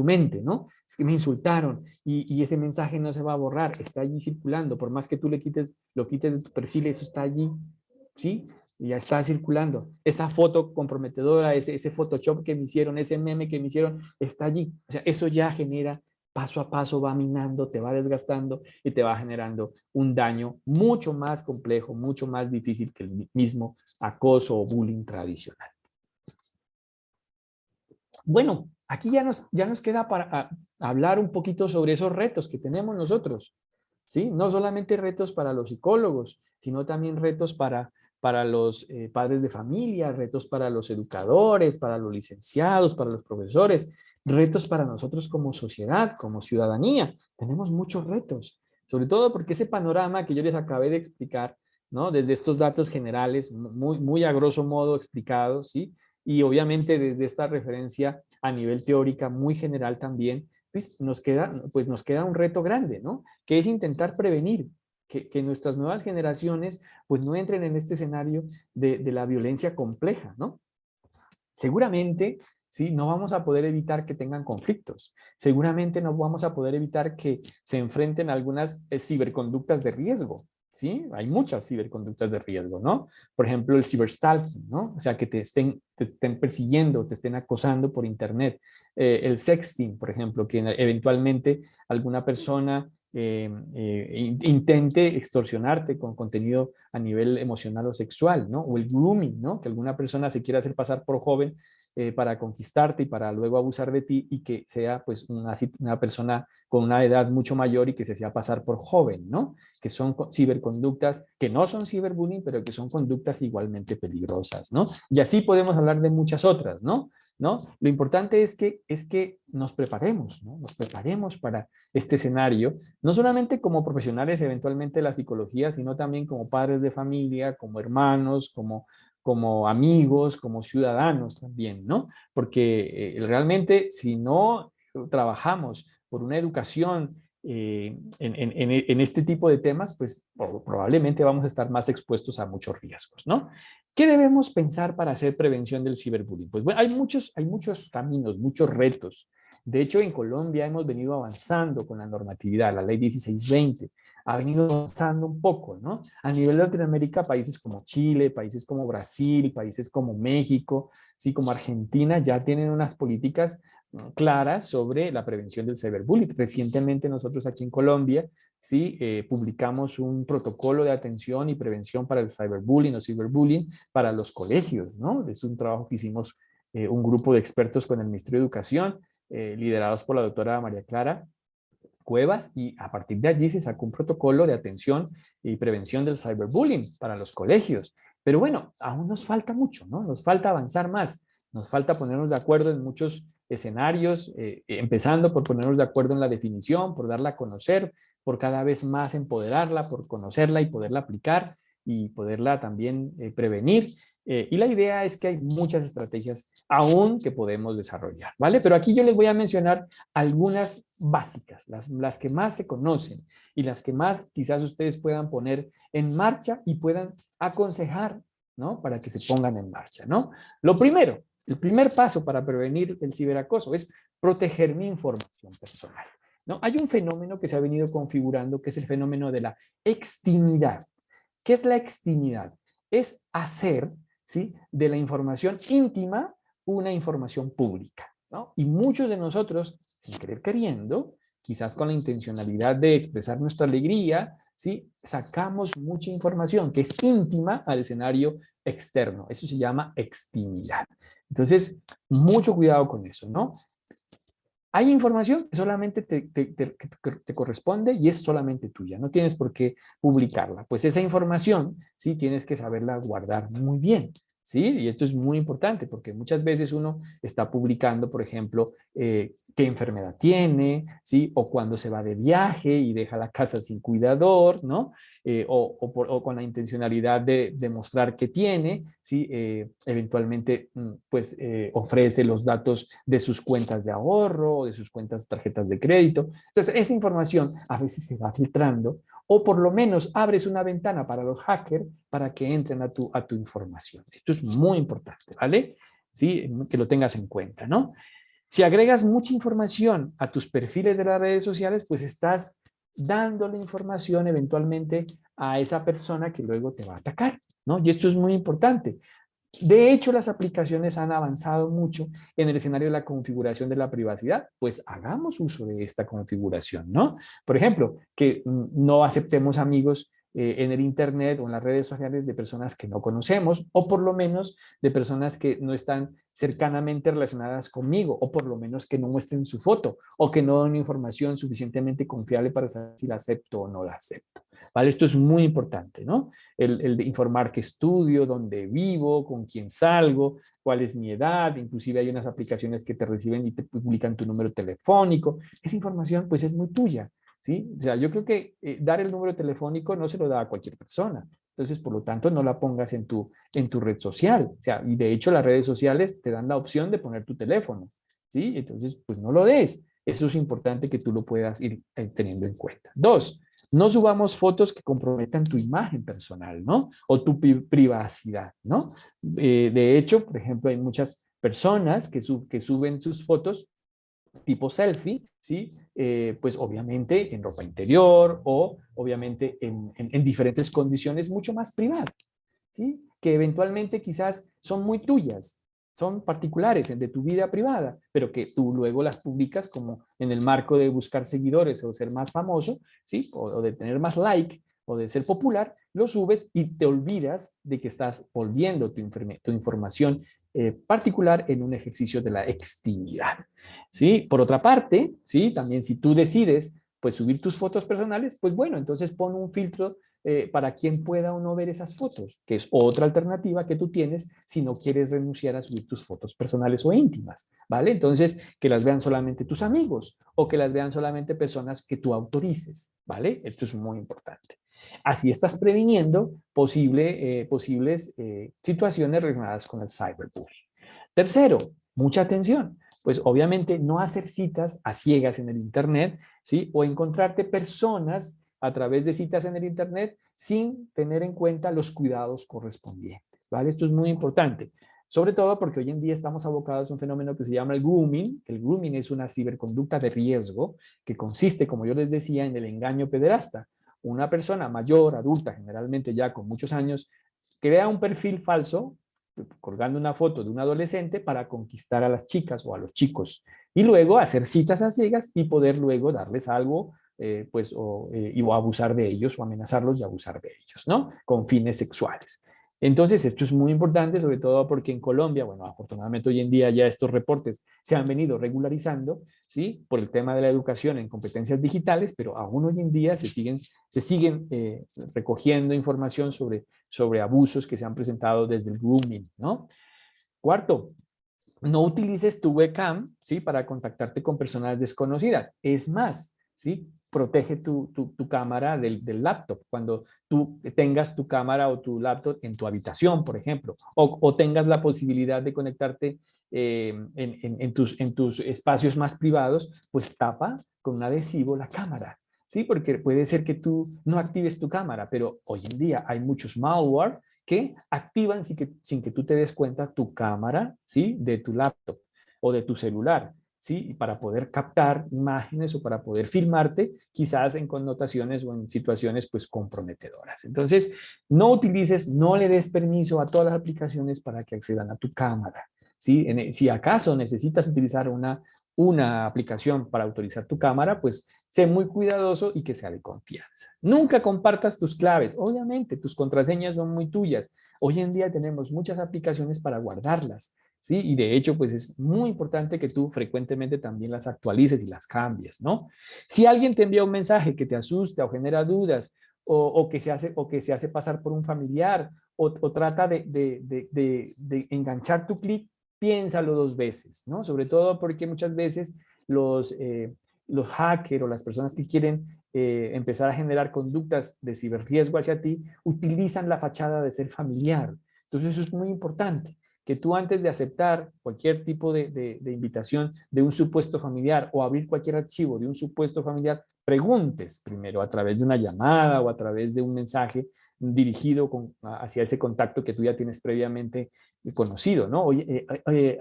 mente, ¿no? Es que me insultaron y ese mensaje no se va a borrar, está allí circulando, por más que tú lo quites de tu perfil, eso está allí, ¿sí? Y ya está circulando. Esa foto comprometedora, ese Photoshop que me hicieron, ese meme que me hicieron, está allí. O sea, eso ya genera paso a paso, va minando, te va desgastando y te va generando un daño mucho más complejo, mucho más difícil que el mismo acoso o bullying tradicional. Bueno, aquí ya nos queda para hablar un poquito sobre esos retos que tenemos nosotros, ¿sí? No solamente retos para los psicólogos, sino también retos para los padres de familia, retos para los educadores, para los licenciados, para los profesores, retos para nosotros como sociedad, como ciudadanía. Tenemos muchos retos, sobre todo porque ese panorama que yo les acabé de explicar, ¿no? Desde estos datos generales, muy a grosso modo explicados, ¿sí? Y obviamente desde esta referencia a nivel teórica muy general también, pues nos queda un reto grande, ¿no? Que es intentar prevenir que nuestras nuevas generaciones pues no entren en este escenario de la violencia compleja, ¿no? Seguramente, ¿sí? No vamos a poder evitar que tengan conflictos. Seguramente no vamos a poder evitar que se enfrenten a algunas ciberconductas de riesgo, ¿sí? Hay muchas ciberconductas de riesgo, ¿no? Por ejemplo, el ciberstalking, ¿no? O sea, que te estén persiguiendo, te estén acosando por internet. El sexting, por ejemplo, que eventualmente alguna persona intente extorsionarte con contenido a nivel emocional o sexual, ¿no? O el grooming, ¿no? Que alguna persona se quiera hacer pasar por joven para conquistarte y para luego abusar de ti y que sea pues una persona con una edad mucho mayor y que se sea pasar por joven, ¿no? Que son ciberconductas que no son ciberbullying, pero que son conductas igualmente peligrosas, ¿no? Y así podemos hablar de muchas otras, ¿no? ¿No? Lo importante es que nos preparemos, ¿no? Nos preparemos para este escenario, no solamente como profesionales eventualmente de la psicología, sino también como padres de familia, como hermanos, como amigos, como ciudadanos también, ¿no? Porque realmente si no trabajamos por una educación en este tipo de temas, pues probablemente vamos a estar más expuestos a muchos riesgos, ¿no? ¿Qué debemos pensar para hacer prevención del ciberbullying? Pues bueno, hay muchos caminos, muchos retos. De hecho, en Colombia hemos venido avanzando con la normatividad, la ley 1620 ha venido avanzando un poco, ¿no? A nivel de Latinoamérica, países como Chile, países como Brasil, países como México, sí, como Argentina, ya tienen unas políticas claras sobre la prevención del cyberbullying. Recientemente nosotros aquí en Colombia, sí, publicamos un protocolo de atención y prevención para el cyberbullying o ciberbullying para los colegios, ¿no? Es un trabajo que hicimos un grupo de expertos con el Ministerio de Educación, liderados por la doctora María Clara Cuevas, y a partir de allí se sacó un protocolo de atención y prevención del cyberbullying para los colegios. Pero bueno, aún nos falta mucho, ¿no? Nos falta avanzar más, nos falta ponernos de acuerdo en muchos escenarios, empezando por ponernos de acuerdo en la definición, por darla a conocer, por cada vez más empoderarla, por conocerla y poderla aplicar y poderla también prevenir. Y la idea es que hay muchas estrategias aún que podemos desarrollar, ¿vale? Pero aquí yo les voy a mencionar algunas básicas, las que más se conocen y las que más quizás ustedes puedan poner en marcha y puedan aconsejar, ¿no? Para que se pongan en marcha, ¿no? Lo primero, el primer paso para prevenir el ciberacoso es proteger mi información personal, ¿no? Hay un fenómeno que se ha venido configurando que es el fenómeno de la extimidad. ¿Qué es la extimidad? Es hacer, ¿sí?, de la información íntima una información pública, ¿no? Y muchos de nosotros, sin querer queriendo, quizás con la intencionalidad de expresar nuestra alegría, ¿sí?, sacamos mucha información que es íntima al escenario externo. Eso se llama extimidad. Entonces, mucho cuidado con eso, ¿no? Hay información que solamente te corresponde y es solamente tuya. No tienes por qué publicarla. Pues esa información sí tienes que saberla guardar muy bien. ¿Sí? Y esto es muy importante porque muchas veces uno está publicando, por ejemplo, qué enfermedad tiene, ¿sí? O cuando se va de viaje y deja la casa sin cuidador, ¿no? O con la intencionalidad de demostrar que tiene, ¿sí? Eventualmente, pues, ofrece los datos de sus cuentas de ahorro o de sus cuentas tarjetas de crédito. Entonces, esa información a veces se va filtrando o por lo menos abres una ventana para los hackers para que entren a tu información. Esto es muy importante, ¿vale? Sí, que lo tengas en cuenta, ¿no? Si agregas mucha información a tus perfiles de las redes sociales, pues estás dándole información eventualmente a esa persona que luego te va a atacar, ¿no? Y esto es muy importante. De hecho, las aplicaciones han avanzado mucho en el escenario de la configuración de la privacidad, pues hagamos uso de esta configuración, ¿no? Por ejemplo, que no aceptemos amigos en el Internet o en las redes sociales de personas que no conocemos o por lo menos de personas que no están cercanamente relacionadas conmigo o por lo menos que no muestren su foto o que no den información suficientemente confiable para saber si la acepto o no la acepto. ¿Vale? Esto es muy importante, ¿no? El de informar qué estudio, dónde vivo, con quién salgo, cuál es mi edad, inclusive hay unas aplicaciones que te reciben y te publican tu número telefónico. Esa información pues es muy tuya, ¿sí? O sea, yo creo que dar el número telefónico no se lo da a cualquier persona. Entonces, por lo tanto, no la pongas en tu red social. O sea, y de hecho las redes sociales te dan la opción de poner tu teléfono, ¿sí? Entonces, pues no lo des. Eso es importante que tú lo puedas ir teniendo en cuenta. Dos, no subamos fotos que comprometan tu imagen personal, ¿no? O tu privacidad, ¿no? De hecho, por ejemplo, hay muchas personas que suben sus fotos tipo selfie, ¿sí? Pues obviamente en ropa interior o obviamente en diferentes condiciones mucho más privadas, ¿sí? Que eventualmente quizás son muy tuyas, son particulares de tu vida privada, pero que tú luego las publicas como en el marco de buscar seguidores o ser más famoso, ¿sí? O de tener más like o de ser popular, lo subes y te olvidas de que estás volviendo tu información particular en un ejercicio de la extimidad. ¿Sí? Por otra parte, ¿sí? También si tú decides pues subir tus fotos personales, pues bueno, entonces pon un filtro para quien pueda o no ver esas fotos, que es otra alternativa que tú tienes si no quieres renunciar a subir tus fotos personales o íntimas, ¿vale? Entonces, que las vean solamente tus amigos o que las vean solamente personas que tú autorices, ¿vale? Esto es muy importante. Así estás previniendo posibles situaciones relacionadas con el cyberbullying. Tercero, mucha atención. Pues obviamente no hacer citas a ciegas en el Internet, ¿sí? O encontrarte personas a través de citas en el Internet sin tener en cuenta los cuidados correspondientes, ¿vale? Esto es muy importante, sobre todo porque hoy en día estamos abocados a un fenómeno que se llama el grooming. El grooming es una ciberconducta de riesgo que consiste, como yo les decía, en el engaño pederasta. Una persona mayor, adulta, generalmente ya con muchos años, crea un perfil falso colgando una foto de un adolescente para conquistar a las chicas o a los chicos y luego hacer citas a ciegas y poder luego darles algo pues o abusar de ellos o amenazarlos y abusar de ellos, ¿no? Con fines sexuales. Entonces, esto es muy importante, sobre todo porque en Colombia, bueno, afortunadamente hoy en día ya estos reportes se han venido regularizando, ¿sí? Por el tema de la educación en competencias digitales, pero aún hoy en día se siguen recogiendo información sobre abusos que se han presentado desde el grooming, ¿no? Cuarto, no utilices tu webcam, ¿sí? Para contactarte con personas desconocidas. Es más, ¿sí? Protege tu cámara del laptop. Cuando tú tengas tu cámara o tu laptop en tu habitación, por ejemplo, o tengas la posibilidad de conectarte en tus espacios más privados, pues tapa con un adhesivo la cámara. Sí, porque puede ser que tú no actives tu cámara, pero hoy en día hay muchos malware que activan sin que tú te des cuenta tu cámara, ¿sí? De tu laptop o de tu celular, ¿sí? Para poder captar imágenes o para poder filmarte, quizás en connotaciones o en situaciones pues comprometedoras. Entonces, no utilices, no le des permiso a todas las aplicaciones para que accedan a tu cámara, ¿sí? Si acaso necesitas utilizar una aplicación para autorizar tu cámara, pues sé muy cuidadoso y que sea de confianza. Nunca compartas tus claves. Obviamente, tus contraseñas son muy tuyas. Hoy en día tenemos muchas aplicaciones para guardarlas, ¿sí? Y de hecho, pues es muy importante que tú frecuentemente también las actualices y las cambies, ¿no? Si alguien te envía un mensaje que te asusta o genera dudas o que se hace pasar por un familiar o trata de enganchar tu clic, piénsalo dos veces, ¿no? Sobre todo porque muchas veces los hackers o las personas que quieren empezar a generar conductas de ciberriesgo hacia ti, utilizan la fachada de ser familiar. Entonces eso es muy importante, que tú antes de aceptar cualquier tipo de invitación de un supuesto familiar o abrir cualquier archivo de un supuesto familiar, preguntes primero a través de una llamada o a través de un mensaje dirigido hacia ese contacto que tú ya tienes previamente conocido, ¿no? Oye,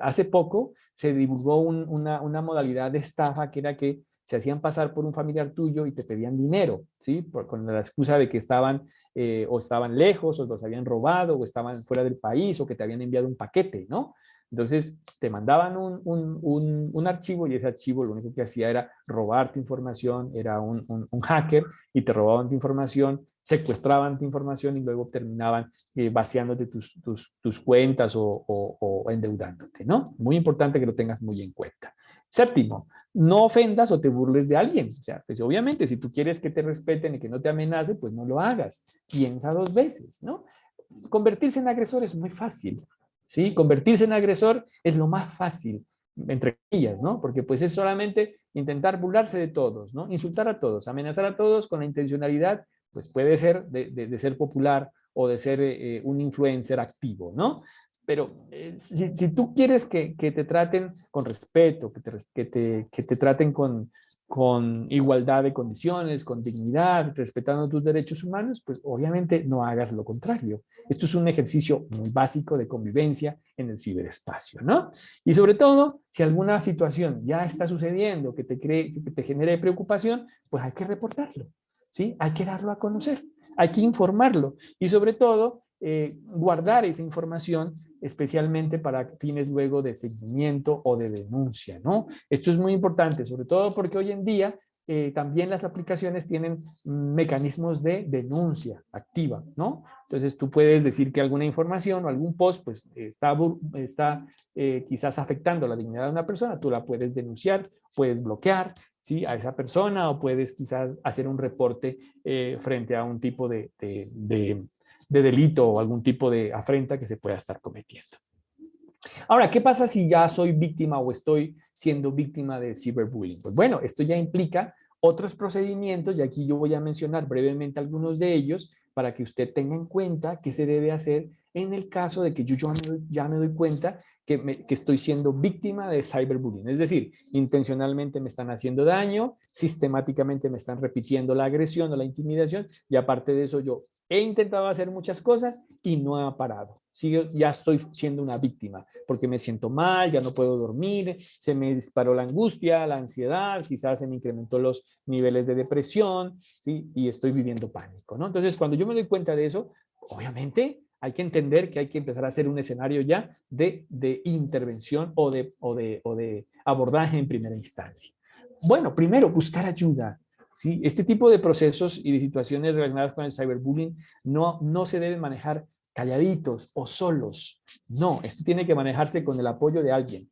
hace poco se divulgó una modalidad de estafa que era que se hacían pasar por un familiar tuyo y te pedían dinero, ¿sí? Con la excusa de que estaban o estaban lejos o los habían robado o estaban fuera del país o que te habían enviado un paquete, ¿no? Entonces te mandaban un archivo y ese archivo lo único que hacía era robarte información, era un hacker y te robaban tu información, secuestraban tu información y luego terminaban vaciándote tus cuentas o endeudándote, ¿no? Muy importante que lo tengas muy en cuenta. Séptimo, no ofendas o te burles de alguien. O sea, pues obviamente si tú quieres que te respeten y que no te amenace, pues no lo hagas. Piensa dos veces, ¿no? Convertirse en agresor es muy fácil, ¿sí? Convertirse en agresor es lo más fácil, entre ellas, ¿no? Porque pues es solamente intentar burlarse de todos, ¿no? Insultar a todos, amenazar a todos con la intencionalidad, pues puede ser de ser popular o de ser un influencer activo, ¿no? Pero si tú quieres que te traten con respeto, que te traten con igualdad de condiciones, con dignidad, respetando tus derechos humanos, pues obviamente no hagas lo contrario. Esto es un ejercicio muy básico de convivencia en el ciberespacio, ¿no? Y sobre todo, si alguna situación ya está sucediendo que te genere preocupación, pues hay que reportarlo, ¿sí? Hay que darlo a conocer, hay que informarlo y sobre todo guardar esa información especialmente para fines luego de seguimiento o de denuncia, ¿no? Esto es muy importante, sobre todo porque hoy en día también las aplicaciones tienen mecanismos de denuncia activa, ¿no? Entonces tú puedes decir que alguna información o algún post pues está quizás afectando la dignidad de una persona, tú la puedes denunciar, puedes bloquear, ¿sí? A esa persona o puedes quizás hacer un reporte frente a un tipo de delito o algún tipo de afrenta que se pueda estar cometiendo. Ahora, ¿qué pasa si ya soy víctima o estoy siendo víctima de ciberbullying? Pues bueno, esto ya implica otros procedimientos y aquí yo voy a mencionar brevemente algunos de ellos para que usted tenga en cuenta qué se debe hacer en el caso de que yo ya me doy cuenta que estoy siendo víctima de cyberbullying. Es decir, intencionalmente me están haciendo daño, sistemáticamente me están repitiendo la agresión o la intimidación y aparte de eso yo he intentado hacer muchas cosas y no ha parado. Sigo, ya estoy siendo una víctima porque me siento mal, ya no puedo dormir, se me disparó la angustia, la ansiedad, quizás se me incrementó los niveles de depresión, ¿sí? Y estoy viviendo pánico, ¿no? Entonces, cuando yo me doy cuenta de eso, obviamente hay que entender que hay que empezar a hacer un escenario ya de intervención o de abordaje en primera instancia. Bueno, primero, buscar ayuda. ¿Sí? Este tipo de procesos y de situaciones relacionadas con el cyberbullying no se deben manejar calladitos o solos. No, esto tiene que manejarse con el apoyo de alguien.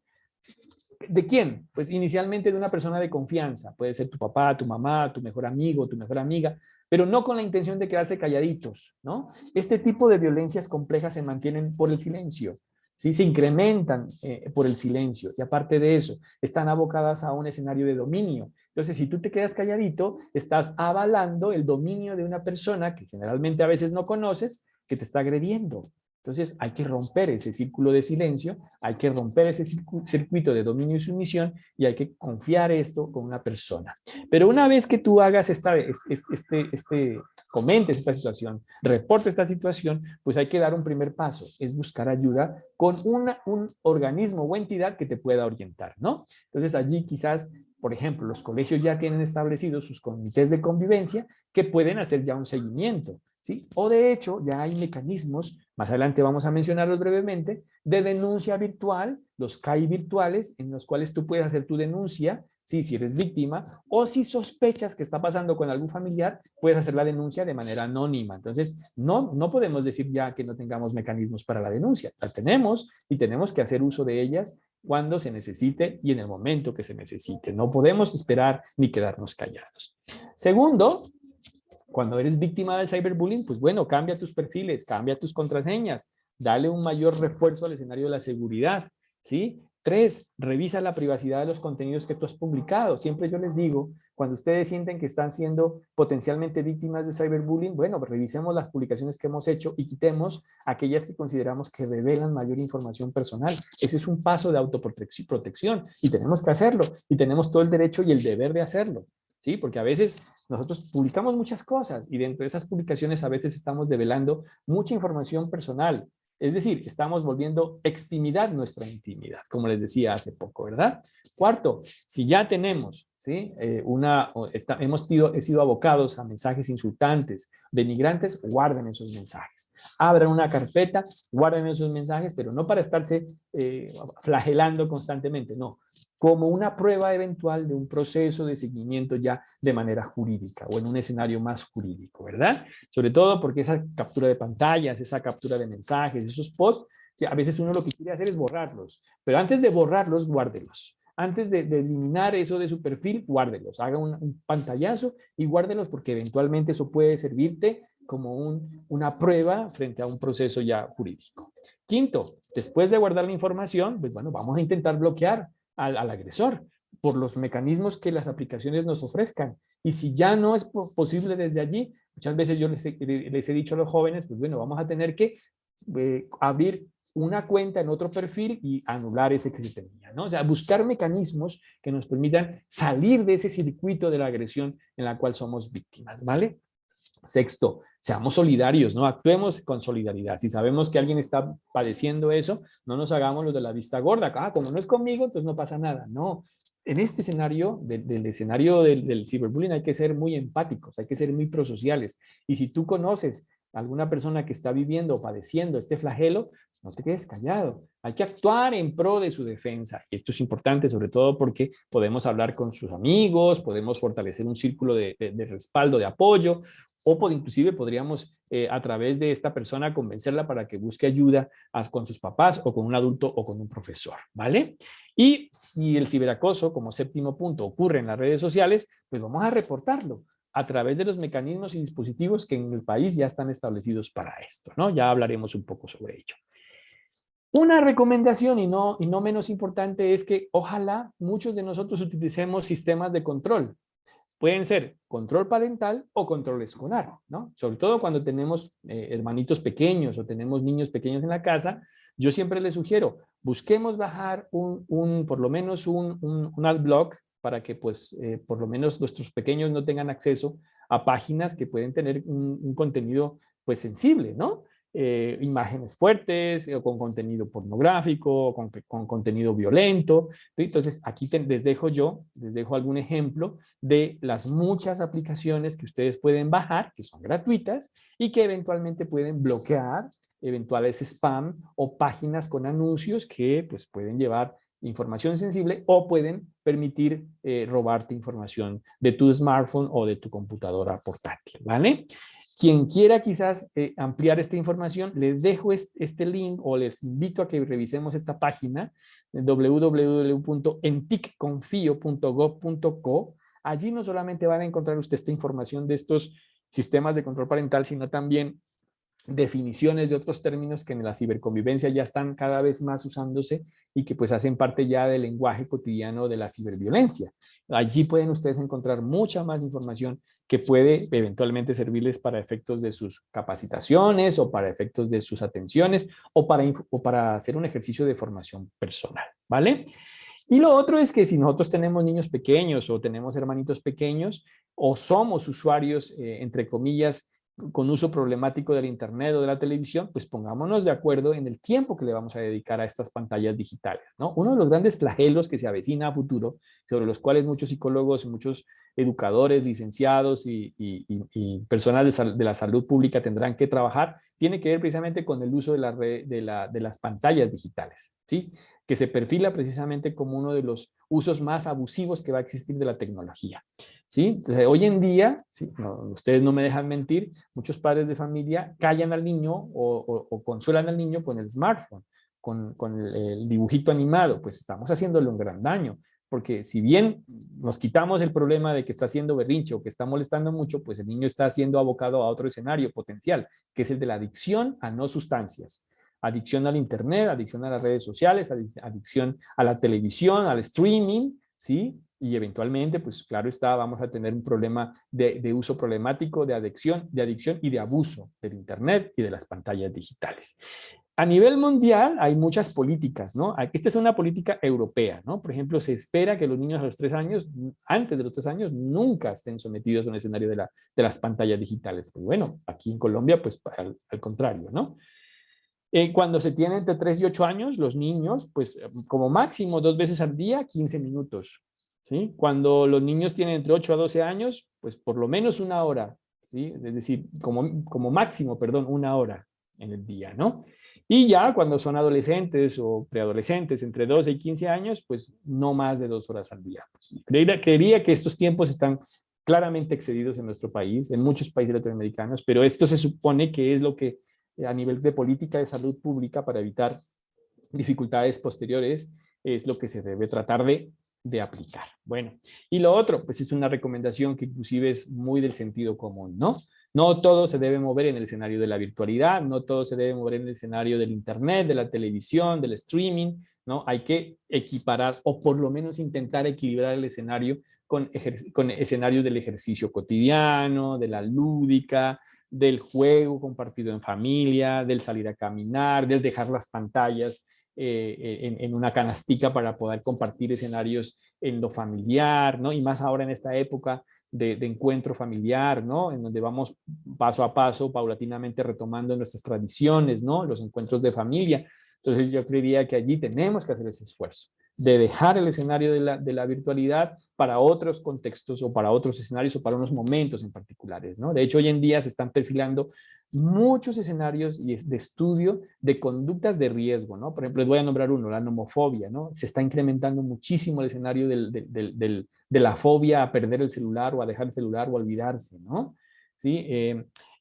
¿De quién? Pues inicialmente de una persona de confianza. Puede ser tu papá, tu mamá, tu mejor amigo, tu mejor amiga, pero no con la intención de quedarse calladitos, ¿no? Este tipo de violencias complejas se mantienen por el silencio, ¿sí? Se incrementan por el silencio y aparte de eso, están abocadas a un escenario de dominio. Entonces, si tú te quedas calladito, estás avalando el dominio de una persona que generalmente a veces no conoces, que te está agrediendo. Entonces hay que romper ese círculo de silencio, hay que romper ese circuito de dominio y sumisión y hay que confiar esto con una persona. Pero una vez que tú hagas comentes esta situación, reportes esta situación, pues hay que dar un primer paso, es buscar ayuda con un organismo o entidad que te pueda orientar, ¿no? Entonces allí quizás, por ejemplo, los colegios ya tienen establecidos sus comités de convivencia que pueden hacer ya un seguimiento. ¿sí? O de hecho, ya hay mecanismos, más adelante vamos a mencionarlos brevemente, de denuncia virtual, los CAI virtuales, en los cuales tú puedes hacer tu denuncia, ¿sí? Si eres víctima, o si sospechas que está pasando con algún familiar, puedes hacer la denuncia de manera anónima. Entonces, no podemos decir ya que no tengamos mecanismos para la denuncia. La tenemos y tenemos que hacer uso de ellas cuando se necesite y en el momento que se necesite. No podemos esperar ni quedarnos callados. Segundo, cuando eres víctima de cyberbullying, pues bueno, cambia tus perfiles, cambia tus contraseñas, dale un mayor refuerzo al escenario de la seguridad, ¿sí? 3, revisa la privacidad de los contenidos que tú has publicado. Siempre yo les digo, cuando ustedes sienten que están siendo potencialmente víctimas de cyberbullying, bueno, revisemos las publicaciones que hemos hecho y quitemos aquellas que consideramos que revelan mayor información personal. Ese es un paso de autoprotección y tenemos que hacerlo y tenemos todo el derecho y el deber de hacerlo. ¿Sí? Porque a veces nosotros publicamos muchas cosas y dentro de esas publicaciones a veces estamos develando mucha información personal. Es decir, estamos volviendo extimidad nuestra intimidad, como les decía hace poco, ¿verdad? Cuarto, si ya tenemos, ¿sí? He sido abocados a mensajes insultantes, denigrantes, guarden esos mensajes. Abran una carpeta, guarden esos mensajes, pero no para estarse flagelando constantemente, no, como una prueba eventual de un proceso de seguimiento ya de manera jurídica o en un escenario más jurídico, ¿verdad? Sobre todo porque esa captura de pantallas, esa captura de mensajes, esos posts, a veces uno lo que quiere hacer es borrarlos, pero antes de borrarlos, guárdelos. Antes de eliminar eso de su perfil, guárdelos. Haga un pantallazo y guárdelos porque eventualmente eso puede servirte como una prueba frente a un proceso ya jurídico. Quinto, después de guardar la información, pues bueno, vamos a intentar bloquear al agresor por los mecanismos que las aplicaciones nos ofrezcan. Y si ya no es posible desde allí, muchas veces yo les he dicho a los jóvenes, pues bueno, vamos a tener que abrir una cuenta en otro perfil y anular ese que se tenía, ¿no? O sea, buscar mecanismos que nos permitan salir de ese circuito de la agresión en la cual somos víctimas, ¿vale? Sexto, seamos solidarios, ¿no? Actuemos con solidaridad. Si sabemos que alguien está padeciendo eso, no nos hagamos los de la vista gorda. Ah, como no es conmigo, entonces no pasa nada. No. En este escenario, del escenario del ciberbullying, hay que ser muy empáticos, hay que ser muy prosociales. Y si tú conoces a alguna persona que está viviendo o padeciendo este flagelo, no te quedes callado. Hay que actuar en pro de su defensa. Y esto es importante, sobre todo porque podemos hablar con sus amigos, podemos fortalecer un círculo de respaldo, de apoyo, o inclusive podríamos a través de esta persona convencerla para que busque ayuda con sus papás o con un adulto o con un profesor, ¿vale? Y si el ciberacoso, como séptimo punto, ocurre en las redes sociales, pues vamos a reportarlo a través de los mecanismos y dispositivos que en el país ya están establecidos para esto, ¿no? Ya hablaremos un poco sobre ello. Una recomendación y no menos importante es que ojalá muchos de nosotros utilicemos sistemas de control. Pueden ser control parental o control escolar, ¿no? Sobre todo cuando tenemos hermanitos pequeños o tenemos niños pequeños en la casa, yo siempre les sugiero, busquemos bajar por lo menos un adblock para que pues por lo menos nuestros pequeños no tengan acceso a páginas que pueden tener un contenido pues sensible, ¿no? Imágenes fuertes, con contenido pornográfico, con contenido violento. Entonces, aquí les dejo algún ejemplo de las muchas aplicaciones que ustedes pueden bajar, que son gratuitas y que eventualmente pueden bloquear eventuales spam o páginas con anuncios que pues, pueden llevar información sensible o pueden permitir robarte información de tu smartphone o de tu computadora portátil, ¿vale? Quien quiera quizás ampliar esta información, les dejo este link o les invito a que revisemos esta página www.enticconfio.gov.co. Allí no solamente van a encontrar usted esta información de estos sistemas de control parental, sino también definiciones de otros términos que en la ciberconvivencia ya están cada vez más usándose y que pues hacen parte ya del lenguaje cotidiano de la ciberviolencia. Allí pueden ustedes encontrar mucha más información que puede eventualmente servirles para efectos de sus capacitaciones o para efectos de sus atenciones o para hacer un ejercicio de formación personal, ¿vale? Y lo otro es que si nosotros tenemos niños pequeños o tenemos hermanitos pequeños o somos usuarios, entre comillas, con uso problemático del internet o de la televisión, pues pongámonos de acuerdo en el tiempo que le vamos a dedicar a estas pantallas digitales, ¿no? Uno de los grandes flagelos que se avecina a futuro, sobre los cuales muchos psicólogos, muchos educadores, licenciados y personas de la salud pública tendrán que trabajar, tiene que ver precisamente con el uso de, de las pantallas digitales, ¿sí? Que se perfila precisamente como uno de los usos más abusivos que va a existir de la tecnología. ¿Sí? Entonces, hoy en día, ¿sí? No, ustedes no me dejan mentir, muchos padres de familia callan al niño o consuelan al niño con el smartphone, con el dibujito animado, pues estamos haciéndole un gran daño, porque si bien nos quitamos el problema de que está haciendo berrinche o que está molestando mucho, pues el niño está siendo abocado a otro escenario potencial, que es el de la adicción a no sustancias. Adicción al internet, adicción a las redes sociales, adicción a la televisión, al streaming, ¿sí? Y eventualmente, pues claro está, vamos a tener un problema de uso problemático, de adicción y de abuso del internet y de las pantallas digitales. A nivel mundial hay muchas políticas, ¿no? Esta es una política europea, ¿no? Por ejemplo, se espera que los niños a los 3 años, antes de los 3 años, nunca estén sometidos a un escenario de las pantallas digitales. Pues bueno, aquí en Colombia, pues al contrario, ¿no? Cuando se tiene entre 3 y 8 años, los niños, pues como máximo 2 veces al día, 15 minutos. ¿Sí? Cuando los niños tienen entre 8 a 12 años, pues por lo menos 1 hora. ¿Sí? Es decir, como máximo, perdón, 1 hora en el día, ¿no? Y ya cuando son adolescentes o preadolescentes, entre 12 y 15 años, pues no más de 2 horas al día. Pues, creería que estos tiempos están claramente excedidos en nuestro país, en muchos países latinoamericanos, pero esto se supone que es lo que a nivel de política de salud pública para evitar dificultades posteriores es lo que se debe tratar de aplicar. Bueno, y lo otro, pues es una recomendación que inclusive es muy del sentido común, ¿no? No todo se debe mover en el escenario de la virtualidad, no todo se debe mover en el escenario del internet, de la televisión, del streaming, ¿no? Hay que equiparar o por lo menos intentar equilibrar el escenario con escenarios del ejercicio cotidiano, de la lúdica, del juego compartido en familia, del salir a caminar, del dejar las pantallas en una canastica para poder compartir escenarios en lo familiar, ¿no? Y más ahora en esta época de encuentro familiar, ¿no? En donde vamos paso a paso, paulatinamente retomando nuestras tradiciones, ¿no? Los encuentros de familia. Entonces yo creería que allí tenemos que hacer ese esfuerzo de dejar el escenario de la virtualidad para otros contextos o para otros escenarios o para unos momentos en particulares, ¿no? De hecho, hoy en día se están perfilando muchos escenarios de estudio de conductas de riesgo, ¿no? Por ejemplo, les voy a nombrar uno, la nomofobia, ¿no? Se está incrementando muchísimo el escenario de la fobia a perder el celular o a dejar el celular o a olvidarse, ¿no? ¿Sí?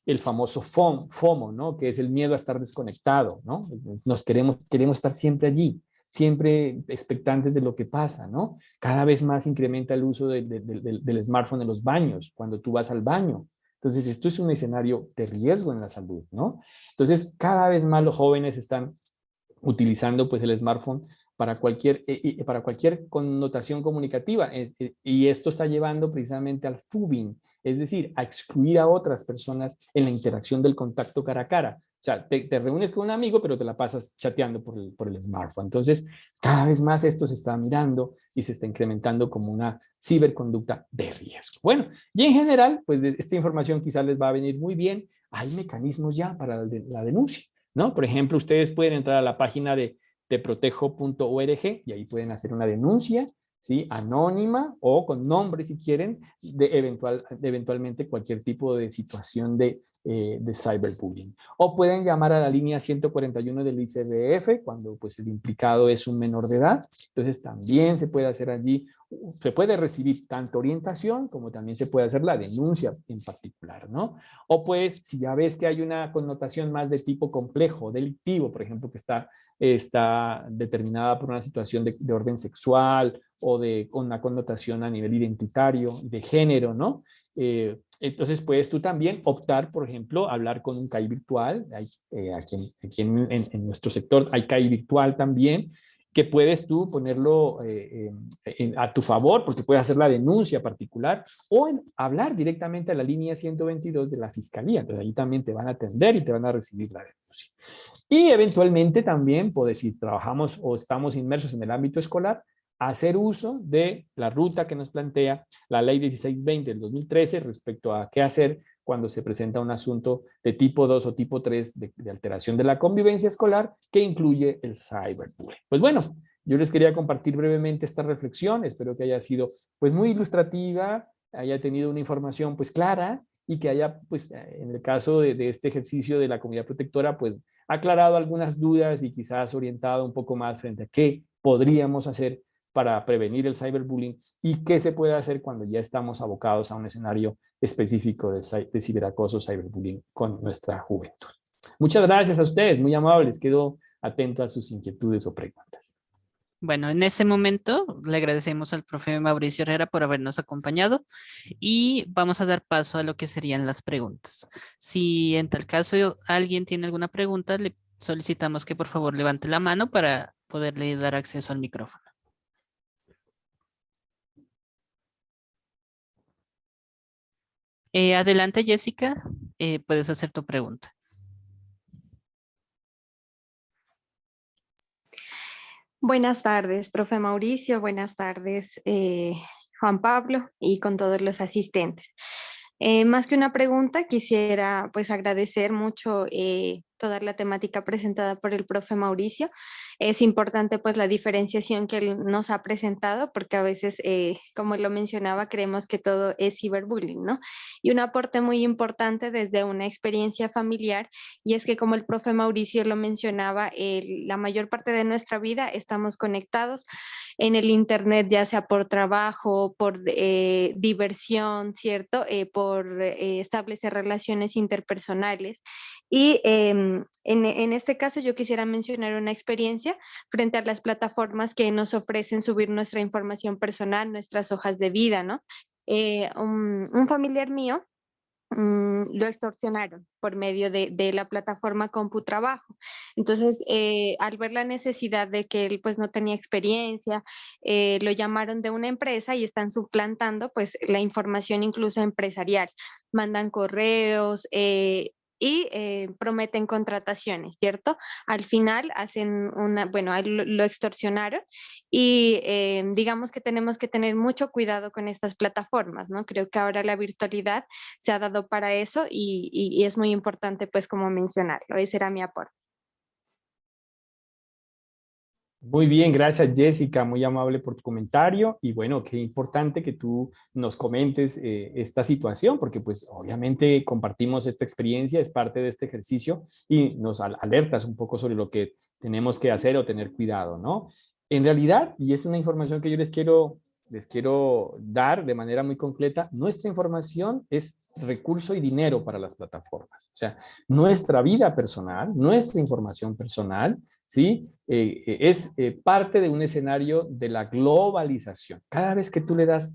El famoso FOMO, ¿no? Que es el miedo a estar desconectado, ¿no? Queremos estar siempre allí, siempre expectantes de lo que pasa, ¿no? Cada vez más incrementa el uso del smartphone en los baños, cuando tú vas al baño. Entonces, esto es un escenario de riesgo en la salud, ¿no? Entonces, cada vez más los jóvenes están utilizando pues el smartphone para cualquier connotación comunicativa y esto está llevando precisamente al FUBING, es decir, a excluir a otras personas en la interacción del contacto cara a cara. O sea, te reúnes con un amigo, pero te la pasas chateando por el smartphone. Entonces, cada vez más esto se está mirando y se está incrementando como una ciberconducta de riesgo. Bueno, y en general, pues esta información quizás les va a venir muy bien. Hay mecanismos ya para la denuncia, ¿no? Por ejemplo, ustedes pueden entrar a la página de teprotejo.org y ahí pueden hacer una denuncia, ¿sí? Anónima o con nombre si quieren, eventualmente cualquier tipo de situación de cyberbullying. O pueden llamar a la línea 141 del ICBF cuando pues, el implicado es un menor de edad. Entonces también se puede hacer allí, se puede recibir tanto orientación como también se puede hacer la denuncia en particular, ¿no? O pues si ya ves que hay una connotación más de tipo complejo, delictivo, por ejemplo, que está determinada por una situación de orden sexual o de una connotación a nivel identitario, de género, ¿no? Entonces puedes tú también optar, por ejemplo, hablar con un CAI virtual. Aquí en nuestro sector hay CAI virtual también, que puedes tú ponerlo a tu favor, porque puedes hacer la denuncia particular o hablar directamente a la línea 122 de la Fiscalía. Entonces ahí también te van a atender y te van a recibir la denuncia. Y eventualmente también, pues, si trabajamos o estamos inmersos en el ámbito escolar, hacer uso de la ruta que nos plantea la Ley 1620 del 2013 respecto a qué hacer cuando se presenta un asunto de tipo 2 o tipo 3 de alteración de la convivencia escolar que incluye el cyberbullying. Pues bueno, yo les quería compartir brevemente esta reflexión, espero que haya sido pues muy ilustrativa, haya tenido una información pues clara y que haya pues en el caso de este ejercicio de la comunidad protectora pues aclarado algunas dudas y quizás orientado un poco más frente a qué podríamos hacer para prevenir el cyberbullying y qué se puede hacer cuando ya estamos abocados a un escenario específico de ciberacoso, cyberbullying con nuestra juventud. Muchas gracias a ustedes, muy amables. Quedo atento a sus inquietudes o preguntas. Bueno, en ese momento le agradecemos al profe Mauricio Herrera por habernos acompañado y vamos a dar paso a lo que serían las preguntas. Si en tal caso alguien tiene alguna pregunta, le solicitamos que por favor levante la mano para poderle dar acceso al micrófono. Adelante, Jessica, puedes hacer tu pregunta. Buenas tardes, profe Mauricio. Buenas tardes, Juan Pablo, y con todos los asistentes. Más que una pregunta, quisiera pues agradecer mucho toda la temática presentada por el profe Mauricio. Es importante pues la diferenciación que él nos ha presentado porque a veces, como lo mencionaba, creemos que todo es ciberbullying, ¿no? Y un aporte muy importante desde una experiencia familiar, y es que como el profe Mauricio lo mencionaba, la mayor parte de nuestra vida estamos conectados en el Internet, ya sea por trabajo, por diversión, ¿cierto? Por establecer relaciones interpersonales. Y en este caso yo quisiera mencionar una experiencia frente a las plataformas que nos ofrecen subir nuestra información personal, nuestras hojas de vida, ¿no? Un familiar mío lo extorsionaron por medio de la plataforma CompuTrabajo. Entonces, al ver la necesidad de que él pues no tenía experiencia, lo llamaron de una empresa y están suplantando pues la información incluso empresarial. Mandan correos, y prometen contrataciones, ¿cierto? Al final hacen una, bueno, a él lo extorsionaron y digamos que tenemos que tener mucho cuidado con estas plataformas, ¿no? Creo que ahora la virtualidad se ha dado para eso y es muy importante pues como mencionarlo. Ese era mi aporte. Muy bien, gracias Jessica, muy amable por tu comentario y bueno, qué importante que tú nos comentes esta situación porque pues obviamente compartimos esta experiencia, es parte de este ejercicio y nos alertas un poco sobre lo que tenemos que hacer o tener cuidado, ¿no? En realidad, y es una información que yo les quiero dar de manera muy concreta, nuestra información es recurso y dinero para las plataformas, o sea, nuestra vida personal, nuestra información personal, ¿sí? Es parte de un escenario de la globalización. Cada vez que tú le das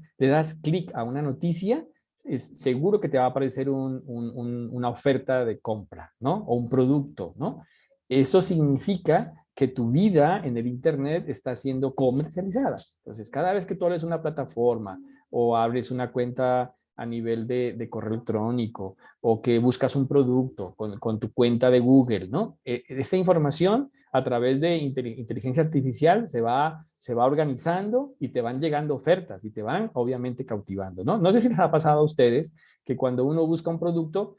clic a una noticia, es seguro que te va a aparecer una oferta de compra, ¿no? O un producto, ¿no? Eso significa que tu vida en el Internet está siendo comercializada. Entonces, cada vez que tú abres una plataforma o abres una cuenta a nivel de correo electrónico o que buscas un producto con tu cuenta de Google, ¿no? Esa información a través de inteligencia artificial se va organizando y te van llegando ofertas y te van obviamente cautivando, ¿no? No sé si les ha pasado a ustedes que cuando uno busca un producto,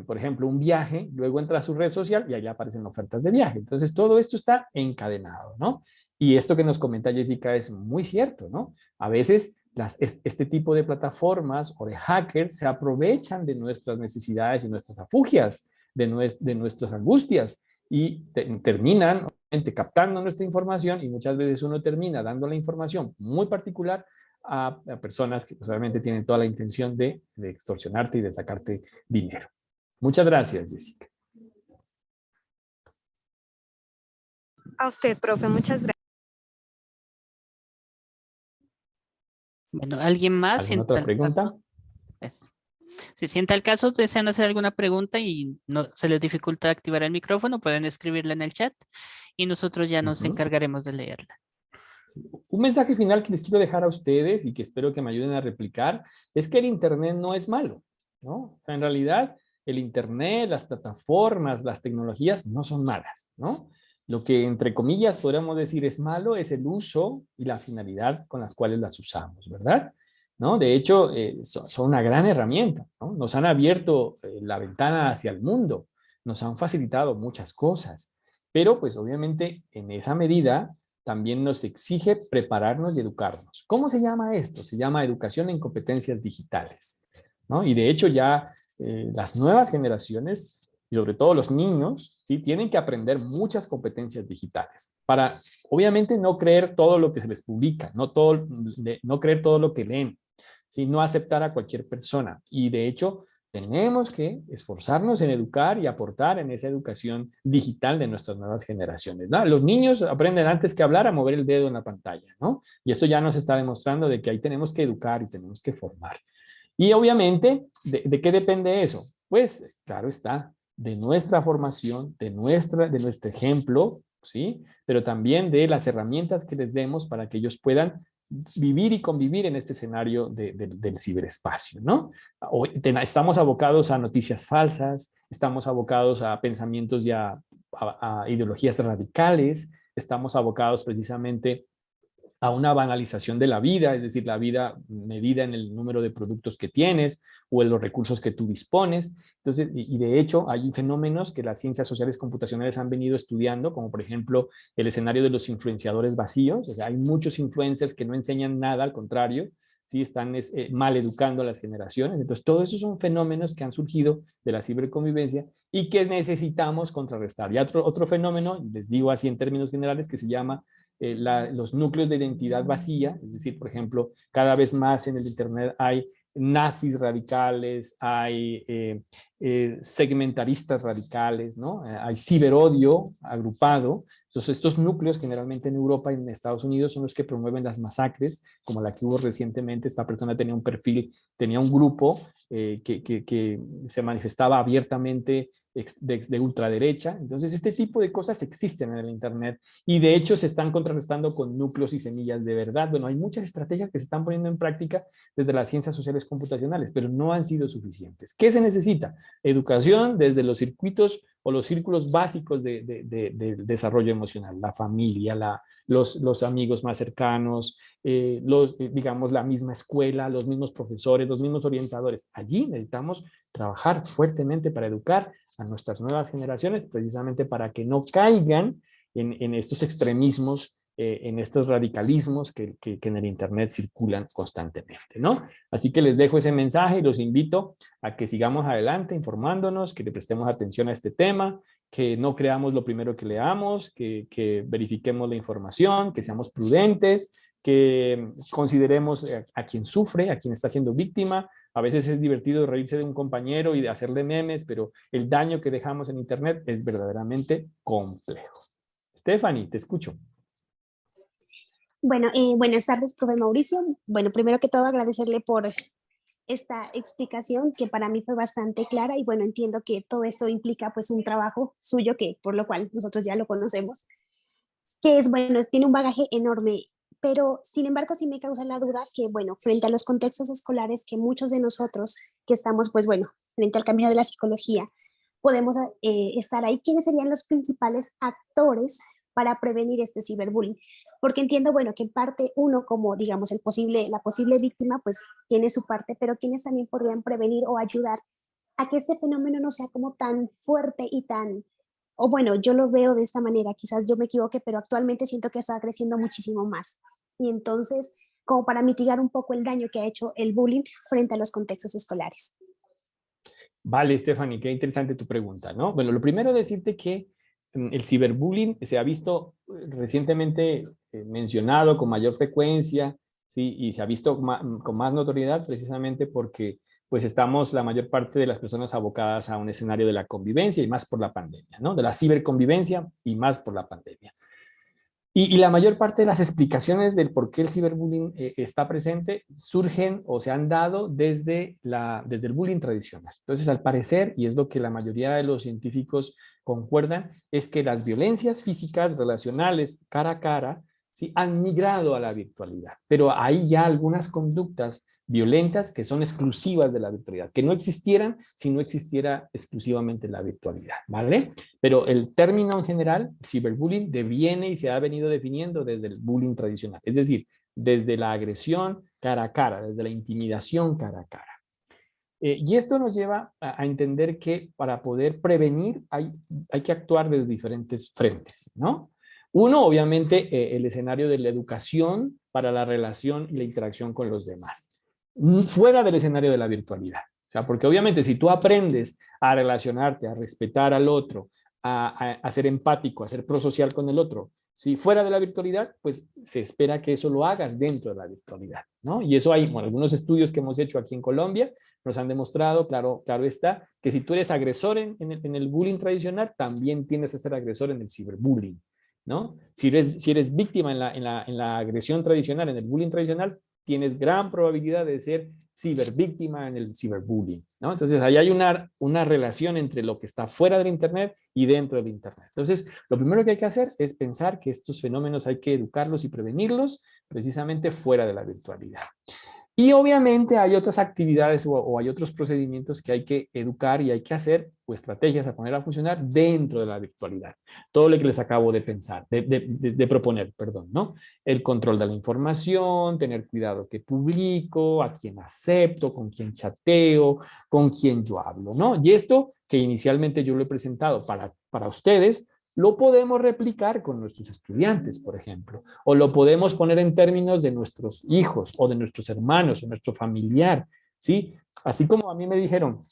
por ejemplo, un viaje, luego entra a su red social y allá aparecen ofertas de viaje. Entonces, todo esto está encadenado, ¿no? Y esto que nos comenta Jessica es muy cierto, ¿no? A veces este tipo de plataformas o de hackers se aprovechan de nuestras necesidades y nuestras afugias, de nuestras angustias y terminan captando nuestra información y muchas veces uno termina dando la información muy particular a personas que pues, realmente tienen toda la intención de extorsionarte y de sacarte dinero. Muchas gracias, Jessica. A usted, profe, muchas gracias. Bueno, ¿alguien más? ¿Alguna otra pregunta? Si sienta el caso, desean hacer alguna pregunta y no se les dificulta activar el micrófono, pueden escribirla en el chat y nosotros ya nos encargaremos de leerla. Un mensaje final que les quiero dejar a ustedes y que espero que me ayuden a replicar es que el Internet no es malo, ¿no? O sea, en realidad, el Internet, las plataformas, las tecnologías no son malas, ¿no? Lo que, entre comillas, podríamos decir es malo es el uso y la finalidad con las cuales las usamos, ¿verdad? ¿no? De hecho, son una gran herramienta, ¿no? Nos han abierto la ventana hacia el mundo, nos han facilitado muchas cosas, pero pues obviamente en esa medida también nos exige prepararnos y educarnos. ¿Cómo se llama esto? Se llama educación en competencias digitales, ¿no? Y de hecho ya las nuevas generaciones, y sobre todo los niños, ¿sí? Tienen que aprender muchas competencias digitales para, obviamente, no creer todo lo que se les publica, no creer todo lo que leen, ¿sí? No aceptar a cualquier persona. Y de hecho, tenemos que esforzarnos en educar y aportar en esa educación digital de nuestras nuevas generaciones, ¿no? Los niños aprenden antes que hablar a mover el dedo en la pantalla, ¿no? Y esto ya nos está demostrando de que ahí tenemos que educar y tenemos que formar. Y obviamente, ¿de qué depende eso? Pues, claro está, de nuestra formación, de nuestro ejemplo, ¿sí? Pero también de las herramientas que les demos para que ellos puedan vivir y convivir en este escenario del ciberespacio, ¿no? Estamos abocados a noticias falsas, estamos abocados a pensamientos ya, a ideologías radicales, estamos abocados precisamente a una banalización de la vida, es decir, la vida medida en el número de productos que tienes o en los recursos que tú dispones. Entonces, y de hecho, hay fenómenos que las ciencias sociales computacionales han venido estudiando, como por ejemplo el escenario de los influenciadores vacíos. O sea, hay muchos influencers que no enseñan nada, al contrario, ¿sí? Están mal educando a las generaciones. Entonces, todos esos son fenómenos que han surgido de la ciberconvivencia y que necesitamos contrarrestar. Y otro fenómeno, les digo así en términos generales, que se llama los núcleos de identidad vacía, es decir, por ejemplo, cada vez más en el Internet hay nazis radicales, hay segmentaristas radicales, ¿no? Hay ciberodio agrupado. Entonces, estos núcleos generalmente en Europa y en Estados Unidos son los que promueven las masacres, como la que hubo recientemente. Esta persona tenía un perfil, tenía un grupo que se manifestaba abiertamente de ultraderecha. Entonces, este tipo de cosas existen en el Internet y de hecho se están contrarrestando con núcleos y semillas de verdad. Bueno, hay muchas estrategias que se están poniendo en práctica desde las ciencias sociales computacionales, pero no han sido suficientes. ¿Qué se necesita? Educación desde los circuitos o los círculos básicos del desarrollo emocional, la familia, los amigos más cercanos, digamos, la misma escuela, los mismos profesores, los mismos orientadores. Allí necesitamos trabajar fuertemente para educar a nuestras nuevas generaciones, precisamente para que no caigan en estos extremismos, en estos radicalismos que en el Internet circulan constantemente, ¿no? Así que les dejo ese mensaje y los invito a que sigamos adelante informándonos, que le prestemos atención a este tema, que no creamos lo primero que leamos, que verifiquemos la información, que seamos prudentes, que consideremos a quien sufre, a quien está siendo víctima. A veces es divertido reírse de un compañero y de hacerle memes, pero el daño que dejamos en Internet es verdaderamente complejo. Stephanie, te escucho. Bueno, buenas tardes, profe Mauricio. Bueno, primero que todo agradecerle por esta explicación que para mí fue bastante clara y bueno, entiendo que todo esto implica pues un trabajo suyo que por lo cual nosotros ya lo conocemos, que es bueno, tiene un bagaje enorme, pero sin embargo sí me causa la duda que bueno, frente a los contextos escolares que muchos de nosotros que estamos pues bueno, frente al camino de la psicología, podemos estar ahí, ¿quiénes serían los principales actores para prevenir este ciberbullying? Porque entiendo, bueno, que en parte uno como, digamos, la posible víctima, pues tiene su parte, pero quienes también podrían prevenir o ayudar a que este fenómeno no sea como tan fuerte y tan, o bueno, yo lo veo de esta manera, quizás yo me equivoque, pero actualmente siento que está creciendo muchísimo más. Y entonces, como para mitigar un poco el daño que ha hecho el bullying frente a los contextos escolares. Vale, Stephanie, qué interesante tu pregunta, ¿no? Bueno, lo primero es decirte que el ciberbullying se ha visto recientemente mencionado con mayor frecuencia, ¿sí? Y se ha visto con más notoriedad precisamente porque pues estamos la mayor parte de las personas abocadas a un escenario de la convivencia y más por la pandemia, ¿no? De la ciberconvivencia y más por la pandemia. Y la mayor parte de las explicaciones del por qué el ciberbullying está presente surgen o se han dado desde el bullying tradicional. Entonces, al parecer, y es lo que la mayoría de los científicos concuerdan, es que las violencias físicas relacionales cara a cara ¿sí? Han migrado a la virtualidad. Pero hay ya algunas conductas violentas que son exclusivas de la virtualidad, que no existieran si no existiera exclusivamente la virtualidad, ¿vale? Pero el término en general, ciberbullying, deviene y se ha venido definiendo desde el bullying tradicional. Es decir, desde la agresión cara a cara, desde la intimidación cara a cara. Y esto nos lleva a entender que para poder prevenir hay que actuar desde diferentes frentes, ¿no? Uno, obviamente, el escenario de la educación para la relación y la interacción con los demás, fuera del escenario de la virtualidad. O sea, porque obviamente si tú aprendes a relacionarte, a respetar al otro, a ser empático, a ser prosocial con el otro, si fuera de la virtualidad, pues se espera que eso lo hagas dentro de la virtualidad, ¿no? Y eso hay, bueno, algunos estudios que hemos hecho aquí en Colombia nos han demostrado, claro está, que si tú eres agresor en el bullying tradicional, también tienes que ser agresor en el ciberbullying, ¿no? Si eres víctima en la agresión tradicional, en el bullying tradicional, tienes gran probabilidad de ser cibervíctima en el ciberbullying, ¿no? Entonces, ahí hay una relación entre lo que está fuera del Internet y dentro del Internet. Entonces, lo primero que hay que hacer es pensar que estos fenómenos hay que educarlos y prevenirlos precisamente fuera de la virtualidad. Y obviamente hay otras actividades o hay otros procedimientos que hay que educar y hay que hacer, o estrategias a poner a funcionar dentro de la virtualidad. Todo lo que les acabo de pensar, de proponer, perdón, ¿no? El control de la información, tener cuidado que publico, a quién acepto, con quién chateo, con quién yo hablo, ¿no? Y esto que inicialmente yo lo he presentado para ustedes, lo podemos replicar con nuestros estudiantes, por ejemplo, o lo podemos poner en términos de nuestros hijos o de nuestros hermanos o nuestro familiar, ¿sí? Así como a mí me dijeron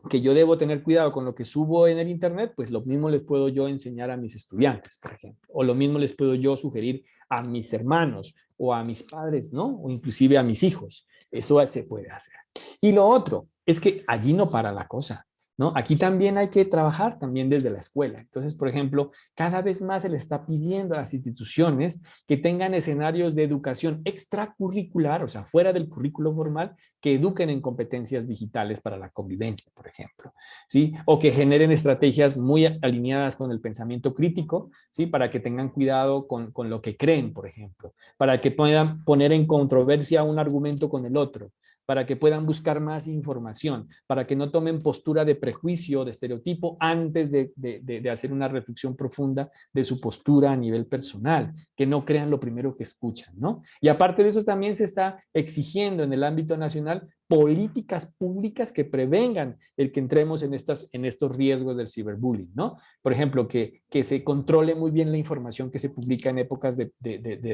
que yo debo tener cuidado con lo que subo en el Internet, pues lo mismo les puedo yo enseñar a mis estudiantes, por ejemplo, o lo mismo les puedo yo sugerir a mis hermanos o a mis padres, ¿no? O inclusive a mis hijos. Eso se puede hacer. Y lo otro es que allí no para la cosa, ¿no? Aquí también hay que trabajar también desde la escuela. Entonces, por ejemplo, cada vez más se le está pidiendo a las instituciones que tengan escenarios de educación extracurricular, o sea, fuera del currículo formal, que eduquen en competencias digitales para la convivencia, por ejemplo, ¿sí? O que generen estrategias muy alineadas con el pensamiento crítico, ¿sí? Para que tengan cuidado con lo que creen, por ejemplo, para que puedan poner en controversia un argumento con el otro, para que puedan buscar más información, para que no tomen postura de prejuicio, de estereotipo, antes de hacer una reflexión profunda de su postura a nivel personal, que no crean lo primero que escuchan, ¿no? Y aparte de eso también se está exigiendo en el ámbito nacional políticas públicas que prevengan el que entremos en estos riesgos del ciberbullying, ¿no? Por ejemplo, que se controle muy bien la información que se publica en épocas de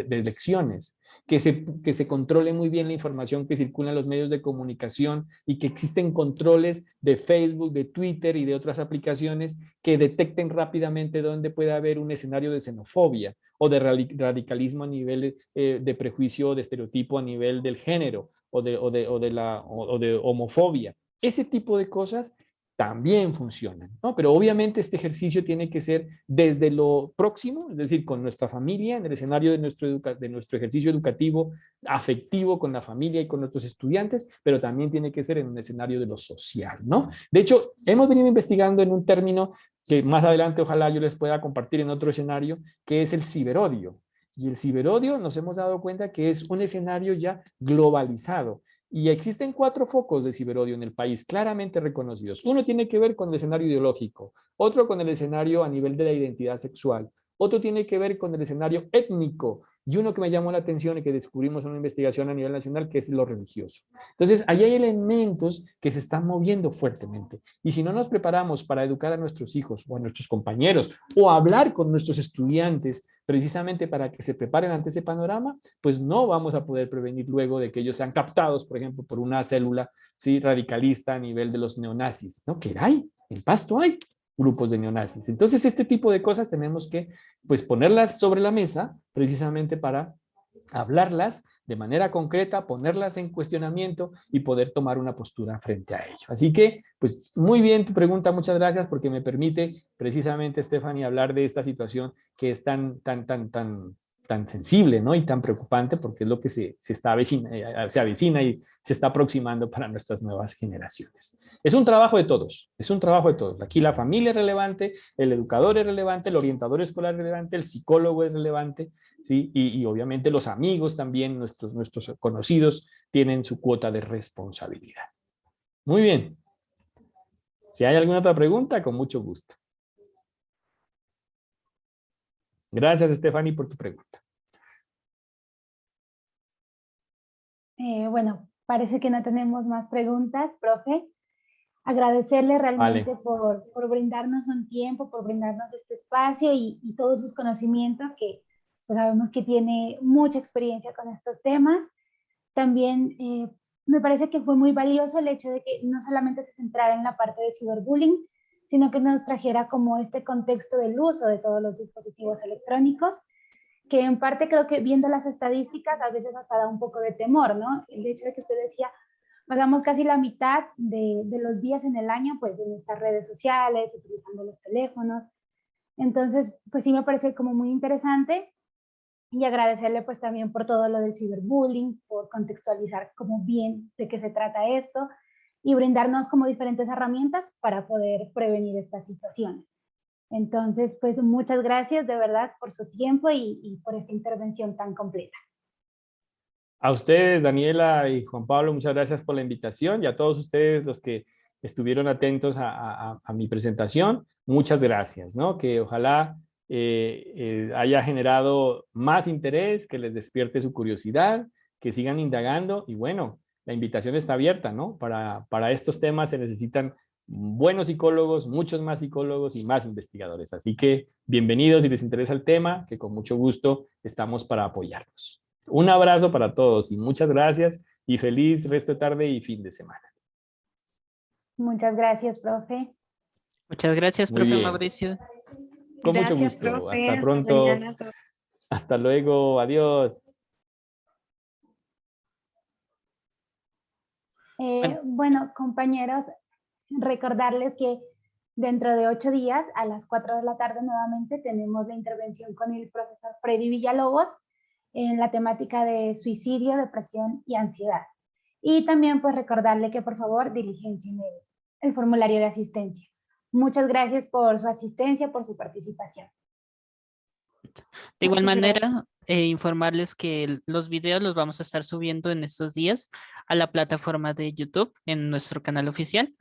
elecciones, que se controle muy bien la información que circula en los medios de comunicación y que existen controles de Facebook, de Twitter y de otras aplicaciones que detecten rápidamente dónde puede haber un escenario de xenofobia o de radicalismo a nivel de prejuicio o de estereotipo a nivel del género o de homofobia. Ese tipo de cosas también funcionan, ¿no? Pero obviamente este ejercicio tiene que ser desde lo próximo, es decir, con nuestra familia, en el escenario de nuestro ejercicio educativo, afectivo con la familia y con nuestros estudiantes, pero también tiene que ser en un escenario de lo social, ¿no? De hecho, hemos venido investigando en un término que más adelante ojalá yo les pueda compartir en otro escenario, que es el ciberodio. Y el ciberodio nos hemos dado cuenta que es un escenario ya globalizado. Y existen 4 focos de ciberodio en el país claramente reconocidos. Uno tiene que ver con el escenario ideológico, otro con el escenario a nivel de la identidad sexual, otro tiene que ver con el escenario étnico y uno que me llamó la atención y que descubrimos en una investigación a nivel nacional, que es lo religioso. Entonces, ahí hay elementos que se están moviendo fuertemente. Y si no nos preparamos para educar a nuestros hijos o a nuestros compañeros o hablar con nuestros estudiantes precisamente para que se preparen ante ese panorama, pues no vamos a poder prevenir luego de que ellos sean captados, por ejemplo, por una célula, ¿sí?, radicalista a nivel de los neonazis, ¿no? Que hay, en Pasto hay grupos de neonazis. Entonces, este tipo de cosas tenemos que, pues, ponerlas sobre la mesa precisamente para hablarlas de manera concreta, ponerlas en cuestionamiento y poder tomar una postura frente a ello. Así que, pues, muy bien tu pregunta, muchas gracias, porque me permite precisamente, Stephanie, hablar de esta situación que es tan sensible, ¿no? Y tan preocupante, porque es lo que se avecina y se está aproximando para nuestras nuevas generaciones. Es un trabajo de todos, es un trabajo de todos. Aquí la familia es relevante, el educador es relevante, el orientador escolar es relevante, el psicólogo es relevante, ¿sí? Y obviamente los amigos también, nuestros conocidos, tienen su cuota de responsabilidad. Muy bien. Si hay alguna otra pregunta, con mucho gusto. Gracias, Stephanie, por tu pregunta. Bueno, parece que no tenemos más preguntas, profe. Agradecerle realmente Vale. por brindarnos un tiempo, por brindarnos este espacio y todos sus conocimientos que pues sabemos que tiene mucha experiencia con estos temas. También me parece que fue muy valioso el hecho de que no solamente se centrara en la parte de ciberbullying, sino que nos trajera como este contexto del uso de todos los dispositivos electrónicos, que en parte creo que viendo las estadísticas a veces hasta da un poco de temor, ¿no? El hecho de que usted decía, pasamos casi la mitad de los días en el año pues en estas redes sociales, utilizando los teléfonos. Entonces, pues sí me parece como muy interesante y agradecerle pues también por todo lo del ciberbullying, por contextualizar como bien de qué se trata esto y brindarnos como diferentes herramientas para poder prevenir estas situaciones. Entonces, pues muchas gracias de verdad por su tiempo y por esta intervención tan completa. A ustedes, Daniela y Juan Pablo, muchas gracias por la invitación y a todos ustedes los que estuvieron atentos a mi presentación, muchas gracias, ¿no? Que ojalá haya generado más interés, que les despierte su curiosidad, que sigan indagando y bueno, la invitación está abierta, ¿no? Para estos temas se necesitan buenos psicólogos, muchos más psicólogos y más investigadores. Así que bienvenidos si les interesa el tema, que con mucho gusto estamos para apoyarlos. Un abrazo para todos y muchas gracias y feliz resto de tarde y fin de semana. Muchas gracias, profe. Muchas gracias, Muy profe bien, Mauricio. con mucho Gracias, gusto. profe. Hasta Hasta pronto. mañana. Hasta luego. Adiós. Bueno, Bueno, compañeros, recordarles que dentro de 8 días, a las 4 de la tarde nuevamente, tenemos la intervención con el profesor Freddy Villalobos en la temática de suicidio, depresión y ansiedad. Y también pues recordarle que por favor diligencien el formulario de asistencia. Muchas gracias por su asistencia, por su participación. de igual Muchas gracias. manera, informarles que los videos los vamos a estar subiendo en estos días a la plataforma de YouTube en nuestro canal oficial,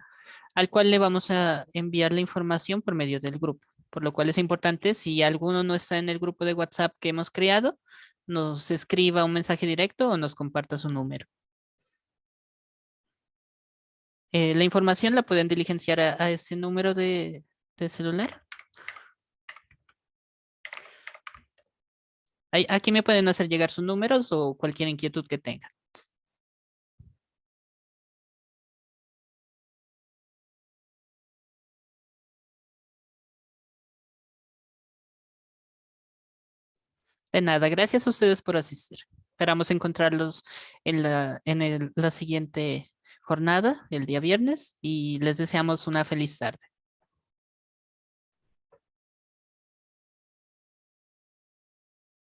al cual le vamos a enviar la información por medio del grupo. Por lo cual es importante, si alguno no está en el grupo de WhatsApp que hemos creado, nos escriba un mensaje directo o nos comparta su número. La información la pueden diligenciar a ese número de celular. Aquí me pueden hacer llegar sus números o cualquier inquietud que tengan. De nada, gracias a ustedes por asistir. Esperamos encontrarlos en la siguiente jornada, el día viernes, y les deseamos una feliz tarde.